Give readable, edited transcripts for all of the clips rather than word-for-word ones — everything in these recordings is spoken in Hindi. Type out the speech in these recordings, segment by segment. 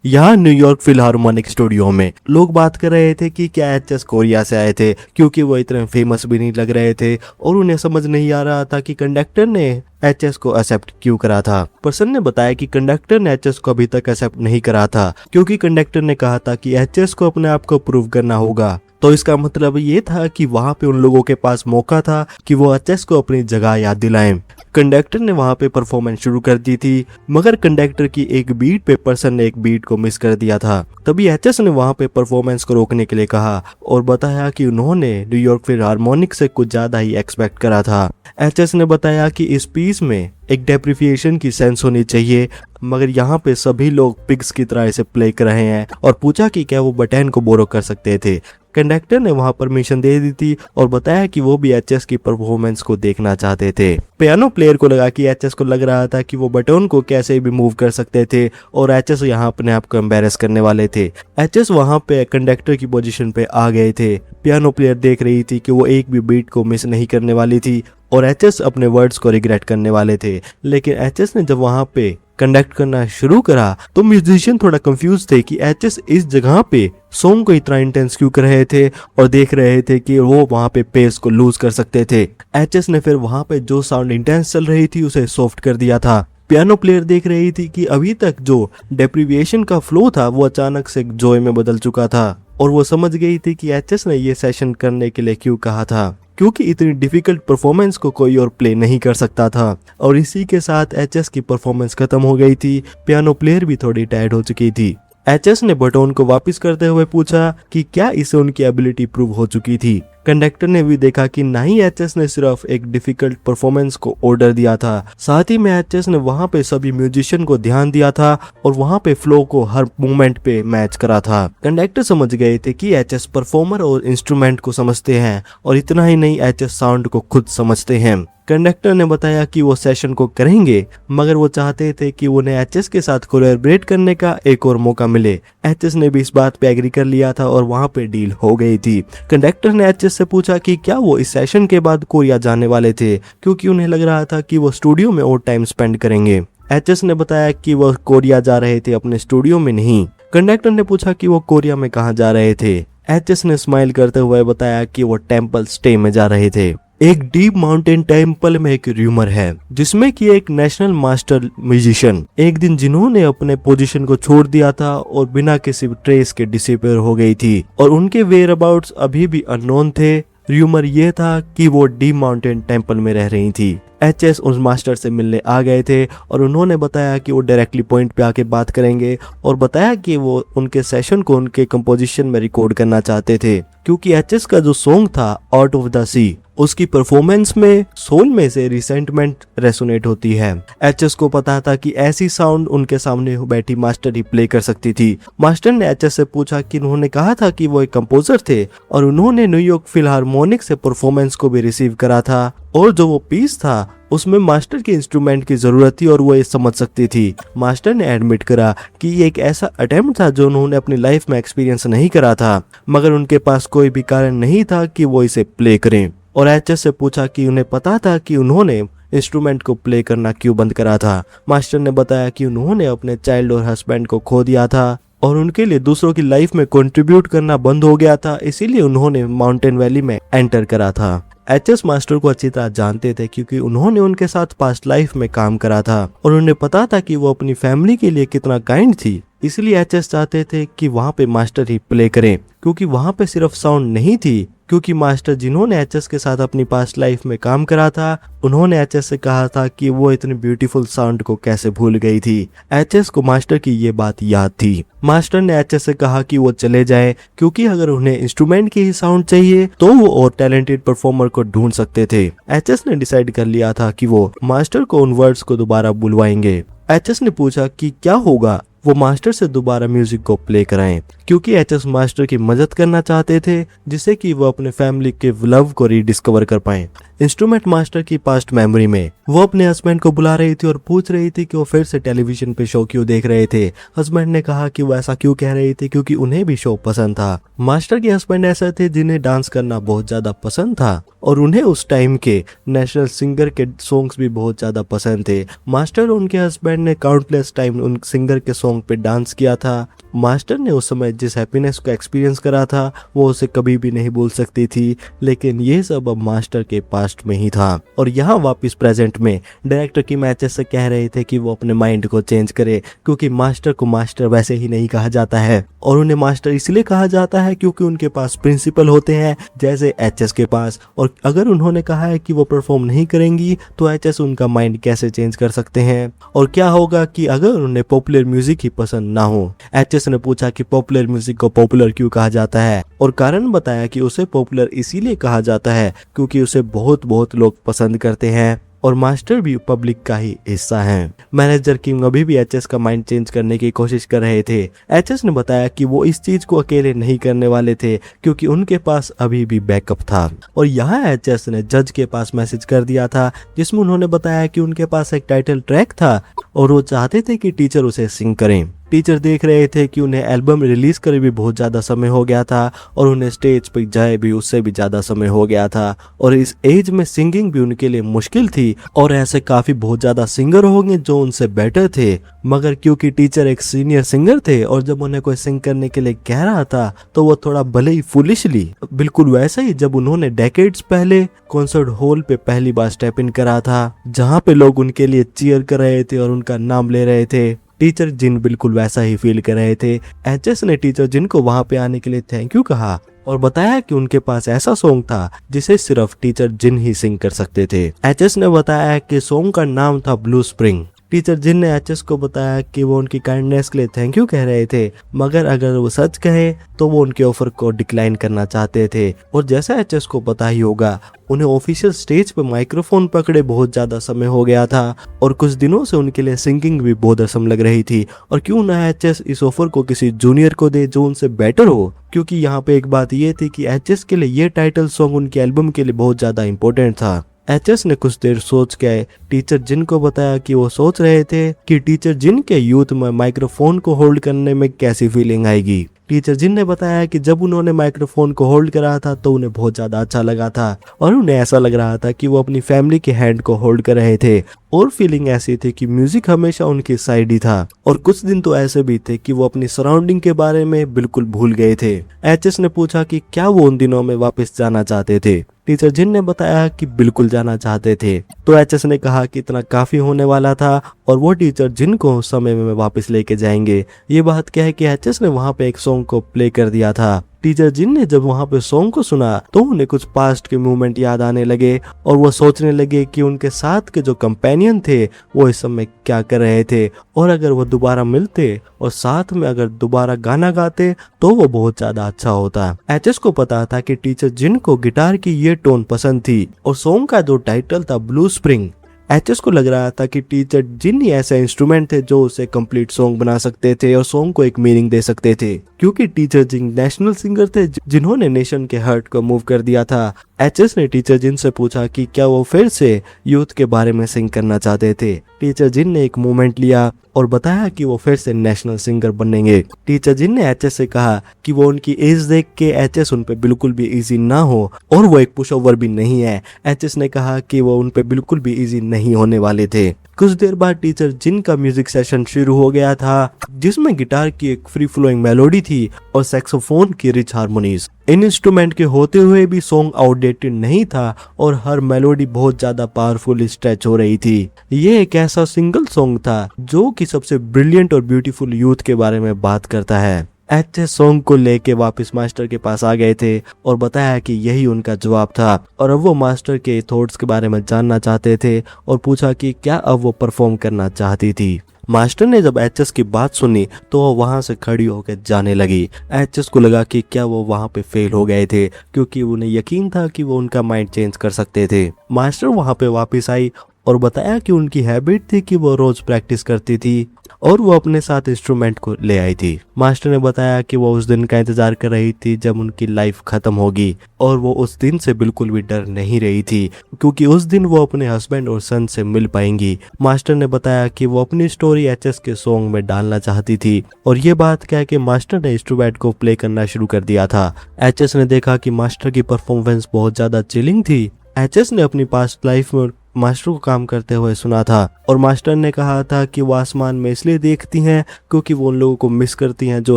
यहाँ न्यूयॉर्क फिलहार्मोनिक स्टूडियो में लोग बात कर रहे थे कि क्या एचएस कोरिया से आए थे, क्योंकि वो इतने फेमस भी नहीं लग रहे थे और उन्हें समझ नहीं आ रहा था कि कंडक्टर ने एचएस को एक्सेप्ट क्यों करा था। पर्सन ने बताया कि कंडक्टर ने एचएस को अभी तक एक्सेप्ट नहीं करा था, क्योंकि कंडक्टर ने कहा था कि एचएस को अपने आप को प्रूव करना होगा। तो इसका मतलब ये था कि वहां पे उन लोगों के पास मौका था कि वो एचएस को अपनी जगह याद दिलाएं। कंडक्टर ने वहां पे परफॉर्मेंस शुरू कर दी थी, मगर कंडक्टर की एक बीट पे पर्सन ने एक बीट को मिस कर दिया था। तभी एचएस ने वहां पे परफॉर्मेंस को रोकने के लिए कहा और बताया कि उन्होंने न्यूयॉर्क फिलहार्मोनिक से कुछ ज्यादा ही एक्सपेक्ट करा था। एचएस ने बताया कि इस पीस में एक डेप्रिसिएशन की सेंस होनी चाहिए, मगर यहाँ पे सभी लोग पिग्स की तरह इसे प्ले कर रहे हैं और पूछा कि क्या वो बटन को बोरो कर सकते थे। कंडक्टर ने वहां परमिशन दे दी थी और बताया कि वो भी एचएस की परफॉर्मेंस को देखना चाहते थे। पियानो प्लेयर को लगा कि एचएस को लग रहा था कि वो बटन को कैसे भी मूव कर सकते थे और एचएस यहाँ अपने आप को एम्बेरस करने वाले थे। एचएस वहां पे कंडक्टर की पोजीशन पे आ गए थे। पियानो प्लेयर देख रही थी कि वो एक भी बीट को मिस नहीं करने वाली थी और एचएस अपने वर्ड्स को रिग्रेट करने वाले थे। लेकिन एचएस ने जब वहां पे कंडक्ट करना शुरू करा तो म्यूजिशियन थोड़ा कंफ्यूज थे कि एचएस इस जगह पे सॉन्ग को इतना इंटेंस क्यों कर रहे थे और देख रहे थे कि वो वहां पे पेस को लूज कर सकते थे। एचएस ने फिर वहां पे जो साउंड इंटेंस चल रही थी उसे सॉफ्ट कर दिया था। पियानो प्लेयर देख रही थी कि अभी तक जो डेप्रिविएशन का फ्लो था वो अचानक से जॉय में बदल चुका था और वो समझ गई थी कि एचएस ने ये सेशन करने के लिए क्यों कहा था, क्योंकि इतनी डिफिकल्ट परफॉर्मेंस को कोई और प्ले नहीं कर सकता था। और इसी के साथ एचएस की परफॉर्मेंस खत्म हो गई थी। पियानो प्लेयर भी थोड़ी टायर्ड हो चुकी थी। एचएस ने बटन को वापस करते हुए पूछा कि क्या इसे उनकी एबिलिटी प्रूव हो चुकी थी। कंडक्टर ने भी देखा कि ना ही एचएस ने सिर्फ एक डिफिकल्ट परफॉर्मेंस को ऑर्डर दिया था, साथ ही में एचएस ने वहां पे सभी म्यूजिशियन को ध्यान दिया था और वहां पे फ्लो को हर मूवमेंट पे मैच करा था। कंडक्टर समझ गए थे कि एचएस परफॉर्मर और इंस्ट्रूमेंट को समझते हैं और इतना ही नहीं, एचएस साउंड को खुद समझते हैं। कंडक्टर ने बताया कि वो सेशन को करेंगे, मगर वो चाहते थे कि उन्हें एचएस के साथ कोलैबोरेट करने का एक और मौका मिले। एचएस ने भी इस बात पे एग्री कर लिया था और वहां पे डील हो गई थी। कंडक्टर ने एचएस से पूछा कि क्या वो इस सेशन के बाद कोरिया जाने वाले थे, क्योंकि उन्हें लग रहा था कि वो स्टूडियो में और टाइम स्पेंड करेंगे। एचएस ने बताया कि वो कोरिया जा रहे थे, अपने स्टूडियो में नहीं। कंडक्टर ने पूछा कि वो कोरिया में कहाँ जा रहे थे। एचएस ने स्माइल करते हुए बताया कि वो टेम्पल स्टे में जा रहे थे। एक डीप माउंटेन टेम्पल में एक र्यूमर है जिसमें कि एक नेशनल मास्टर म्यूजिशियन एक दिन जिन्होंने अपने पोजीशन को छोड़ दिया था और बिना किसी ट्रेस के डिसअपीयर हो गई थी और उनके वेयर अबाउट्स अभी भी अननोन थे। र्यूमर ये था कि वो डीप माउंटेन टेम्पल में रह रही थी। एचएस उस मास्टर से मिलने आ गए थे और उन्होंने बताया कि वो डायरेक्टली पॉइंट पे आके बात करेंगे और बताया कि वो उनके सेशन को उनके कंपोजिशन में रिकॉर्ड करना चाहते थे, क्योंकि एचएस का जो सॉन्ग था आउट ऑफ द सी उसकी परफॉर्मेंस में सोल में से रिसेंटमेंट रेसोनेट होती है। एचएस को पता था कि ऐसी साउंड उनके सामने बैठी मास्टर ही प्ले कर सकती थी। मास्टर ने एचएस से पूछा कि उन्होंने कहा था कि वो एक कंपोजर थे और उन्होंने न्यूयॉर्क फिलहार्मोनिक से परफॉर्मेंस को भी रिसीव करा था और जो वो पीस था उसमें मास्टर के इंस्ट्रूमेंट की जरूरत थी और वो ये समझ सकती थी। मास्टर ने एडमिट करा कि ये एक ऐसा अटेम्प्ट था जो उन्होंने अपनी लाइफ में एक्सपीरियंस नहीं करा था, मगर उनके पास कोई भी कारण नहीं था कि वो इसे प्ले करें। और एचएस से पूछा कि उन्हें पता था कि उन्होंने इंस्ट्रूमेंट को प्ले करना क्यों बंद करा था। मास्टर ने बताया कि उन्होंने अपने चाइल्ड और हस्बैंड को खो दिया था और उनके लिए दूसरों की लाइफ में कंट्रीब्यूट करना बंद हो गया था, इसीलिए उन्होंने माउंटेन वैली में एंटर करा था। एचएस मास्टर को अच्छी तरह जानते थे क्योंकि उन्होंने उनके साथ पास्ट लाइफ में काम करा था और उन्हें पता था कि वो अपनी फैमिली के लिए कितना काइंड थी। इसलिए एचएस चाहते थे कि वहां पे मास्टर ही प्ले करें, क्योंकि वहां पे सिर्फ साउंड नहीं थी, क्योंकि मास्टर जिन्होंने एचएस के साथ अपनी पास्ट लाइफ में काम करा था उन्होंने एचएस से कहा था कि वो इतनी ब्यूटीफुल साउंड को कैसे भूल गई थी। एचएस को मास्टर की ये बात याद थी। मास्टर ने एचएस से कहा कि वो चले जाएं, क्योंकि अगर उन्हें इंस्ट्रूमेंट की ही साउंड चाहिए तो वो और टैलेंटेड परफॉर्मर को ढूंढ सकते थे। एचएस ने डिसाइड कर लिया था कि वो मास्टर को उन वर्ड्स को दोबारा बुलवाएंगे। एचएस ने पूछा कि क्या होगा वो मास्टर से दोबारा म्यूजिक को प्ले कराएं, क्योंकि एचएस मास्टर की मदद करना चाहते थे जिससे कि वो अपने फैमिली के लव को रीडिस्कवर कर पाएं। इंस्ट्रूमेंट मास्टर की पास्ट मेमोरी में वो अपने हस्बैंड को बुला रही थी और पूछ रही थी कि वो फिर से टेलीविजन पे शो क्यों देख रहे थे। हस्बैंड ने कहा कि वो ऐसा क्यों कह रही थी, क्योंकि उन्हें भी शो पसंद था। मास्टर के हस्बैंड ऐसे थे जिन्हें डांस करना बहुत ज्यादा पसंद था और उन्हें उस टाइम के नेशनल सिंगर के सॉन्ग्स भी बहुत ज्यादा पसंद थे। मास्टर और उनके हस्बैंड ने काउंटलेस टाइम उन सिंगर के सॉन्ग पे डांस किया था। मास्टर ने उस समय जिस हैप्पीनेस को एक्सपीरियंस करा था वो उसे कभी भी नहीं भूल सकती थी, लेकिन ये सब अब मास्टर के पास्ट में ही था। और यहाँ वापस प्रेजेंट में डायरेक्टर की मैचेस से कह रहे थे कि वो अपने माइंड को चेंज करे, क्योंकि मास्टर को मास्टर वैसे ही नहीं कहा जाता है, और उन्हें मास्टर इसलिए कहा जाता है क्योंकि उनके पास प्रिंसिपल होते हैं जैसे एचएस के पास। और अगर उन्होंने कहा है कि वो परफॉर्म नहीं करेंगी तो एचएस उनका माइंड कैसे चेंज कर सकते हैं। और क्या होगा कि अगर उन्हें पॉपुलर म्यूजिक ही पसंद ना हो। एचएस ने पूछा कि पॉपुलर म्यूजिक को पॉपुलर क्यों कहा जाता है, और कारण बताया कि उसे पॉपुलर इसीलिए कहा जाता है क्योंकि उसे बहुत लोग पसंद करते हैं, और मास्टर भी पब्लिक का ही हिस्सा हैं। मैनेजर किंग अभी भी एचएस का माइंड चेंज करने की कोशिश कर रहे थे। एचएस ने बताया कि वो इस चीज को अकेले नहीं करने वाले थे क्योंकि उनके पास अभी भी बैकअप था। और यहाँ एचएस ने जज के पास मैसेज कर दिया था जिसमें उन्होंने बताया कि उनके पास एक टाइटल ट्रैक था और वो चाहते थे कि टीचर उसे सिंग करें। टीचर देख रहे थे कि उन्हें एल्बम रिलीज करे भी बहुत ज्यादा समय हो गया था और उन्हें स्टेज पर जाए भी उससे भी ज्यादा समय हो गया था, और इस एज में सिंगिंग भी उनके लिए मुश्किल थी। और ऐसे काफी बहुत ज्यादा सिंगर होंगे जो उनसे बेटर थे, मगर क्योंकि टीचर एक सीनियर सिंगर थे और जब उन्हें कोई सिंग करने के लिए कह रहा था तो वो थोड़ा भले ही फुलिशली, बिल्कुल वैसा ही जब उन्होंने डेकेड्स पहले कॉन्सर्ट हॉल पे पहली बार स्टेप इन करा था जहाँ पे लोग उनके लिए चीयर कर रहे थे और उनका नाम ले रहे थे। टीचर जिन बिल्कुल वैसा ही फील कर रहे थे। एचएस ने टीचर जिन को वहां पे आने के लिए थैंक यू कहा और बताया कि उनके पास ऐसा सॉन्ग था जिसे सिर्फ टीचर जिन ही सिंग कर सकते थे। एचएस ने बताया कि सॉन्ग का नाम था ब्लू स्प्रिंग। टीचर जिन ने एचएस को बताया कि वो उनकी काइंडनेस के लिए थैंक यू कह रहे थे, मगर अगर वो सच कहे तो वो उनके ऑफर को डिक्लाइन करना चाहते थे। और जैसा एचएस को पता ही होगा, उन्हें ऑफिशियल स्टेज पर माइक्रोफोन पकड़े बहुत ज्यादा समय हो गया था और कुछ दिनों से उनके लिए सिंगिंग भी बहुत असम लग रही थी। और क्यों ना एचएस इस ऑफर को किसी जूनियर को दे जो उनसे बेटर हो, क्योंकि यहाँ पे एक बात ये थी कि एचएस के लिए ये टाइटल सॉन्ग उनके एल्बम के लिए बहुत ज्यादा इंपॉर्टेंट था। एचएस ने कुछ देर सोच के टीचर जिन को बताया कि वो सोच रहे थे कि टीचर जिन के यूथ में माइक्रोफोन को होल्ड करने में कैसी फीलिंग आएगी। टीचर जिन ने बताया कि जब उन्होंने माइक्रोफोन को होल्ड करा था तो उन्हें बहुत ज्यादा अच्छा लगा था और उन्हें ऐसा लग रहा था कि वो अपनी फैमिली के हैंड को होल्ड कर रहे थे, और फीलिंग ऐसी थी कि म्यूजिक हमेशा उनकी साइड ही था। और कुछ दिन तो ऐसे भी थे कि वो अपनी सराउंडिंग के बारे में बिल्कुल भूल गए थे। एचएस ने पूछा कि क्या वो उन दिनों में वापस जाना चाहते थे। टीचर जिन ने बताया कि बिल्कुल जाना चाहते थे। तो एचएस ने कहा कि इतना काफी होने वाला था और वो टीचर जिन को उस समय में वापस लेके जाएंगे। ये बात कह के एचएस ने वहां पे एक सॉन्ग को प्ले कर दिया था। टीचर जिन ने जब वहां पे सॉन्ग को सुना तो उन्हें कुछ पास्ट के मूवमेंट याद आने लगे और वो सोचने लगे कि उनके साथ के जो कंपेनियन थे वो इस समय क्या कर रहे थे, और अगर वो दोबारा मिलते और साथ में अगर दोबारा गाना गाते तो वो बहुत ज्यादा अच्छा होता। एचएस को पता था कि टीचर जिन को गिटार की ये टोन पसंद थी और सॉन्ग का जो टाइटल था ब्लू स्प्रिंग, एचएस को लग रहा था कि टीचर जिन ही ऐसे इंस्ट्रूमेंट थे जो उसे कंप्लीट सॉन्ग बना सकते थे और सॉन्ग को एक मीनिंग दे सकते थे, क्योंकि टीचर जिन नेशनल सिंगर थे जिन्होंने नेशन के हार्ट को मूव कर दिया था। एचएस ने टीचर जिन से पूछा कि क्या वो फिर से यूथ के बारे में सिंग करना चाहते थे। टीचर जिन ने एक मोमेंट लिया और बताया कि वो फिर से नेशनल सिंगर बनेंगे। टीचर जिन ने एचएस से कहा कि वो उनकी एज देख के एचएस उन पे बिल्कुल भी इजी ना हो और वो एक पुश ओवर भी नहीं है। एचएस ने कहा कि वो उन पे बिल्कुल भी इजी नहीं होने वाले थे। कुछ देर बाद टीचर जिन का म्यूजिक सेशन शुरू हो गया था जिसमें गिटार की एक फ्री फ्लोइंग मेलोडी थी और सैक्सोफोन की रिच हार्मोनीज। इन इंस्ट्रूमेंट के होते हुए भी सॉन्ग आउटडेटेड नहीं था और हर मेलोडी बहुत ज्यादा पावरफुल स्ट्रेच हो रही थी। ये एक ऐसा सिंगल सॉन्ग था जो कि सबसे ब्रिलियंट और ब्यूटीफुल यूथ के बारे में बात करता है। एचएस सॉन्ग को लेके वापस मास्टर के पास आ गए थे और बताया कि यही उनका जवाब था, और अब वो मास्टर के थॉट्स के बारे में जानना चाहते थे और पूछा कि क्या अब वो परफॉर्म करना चाहती थी। मास्टर ने जब एचएस की बात सुनी तो वो वहां से खड़ी होकर जाने लगी। एचएस को लगा कि क्या वो वहां पे फेल हो गए थे, क्योंकि उन्हें यकीन था कि वो उनका माइंड चेंज कर सकते थे। मास्टर वहां पे वापस आई और बताया कि उनकी हैबिट थी कि वो रोज प्रैक्टिस करती थी और वो अपने साथ इंस्ट्रूमेंट को ले आई थी। मास्टर ने बताया कि वो उस दिन का इंतजार कर रही थी जब उनकी लाइफ खत्म होगी, और वो उस दिन से बिल्कुल भी डर नहीं रही थी क्योंकि उस दिन वो अपने हस्बैंड और सन से मिल पाएंगी। मास्टर ने बताया कि वो अपनी स्टोरी एचएस के सॉन्ग में डालना चाहती थी, और ये बात कह के मास्टर ने इंस्ट्रूमेंट को प्ले करना शुरू कर दिया था। एचएस ने देखा कि मास्टर की परफॉर्मेंस बहुत ज्यादा चिलिंग थी। एचएस ने अपनी पास्ट लाइफ में मास्टर को काम करते हुए सुना था और मास्टर ने कहा था कि वो आसमान में इसलिए देखती हैं क्योंकि वो उन लोगों को मिस करती हैं जो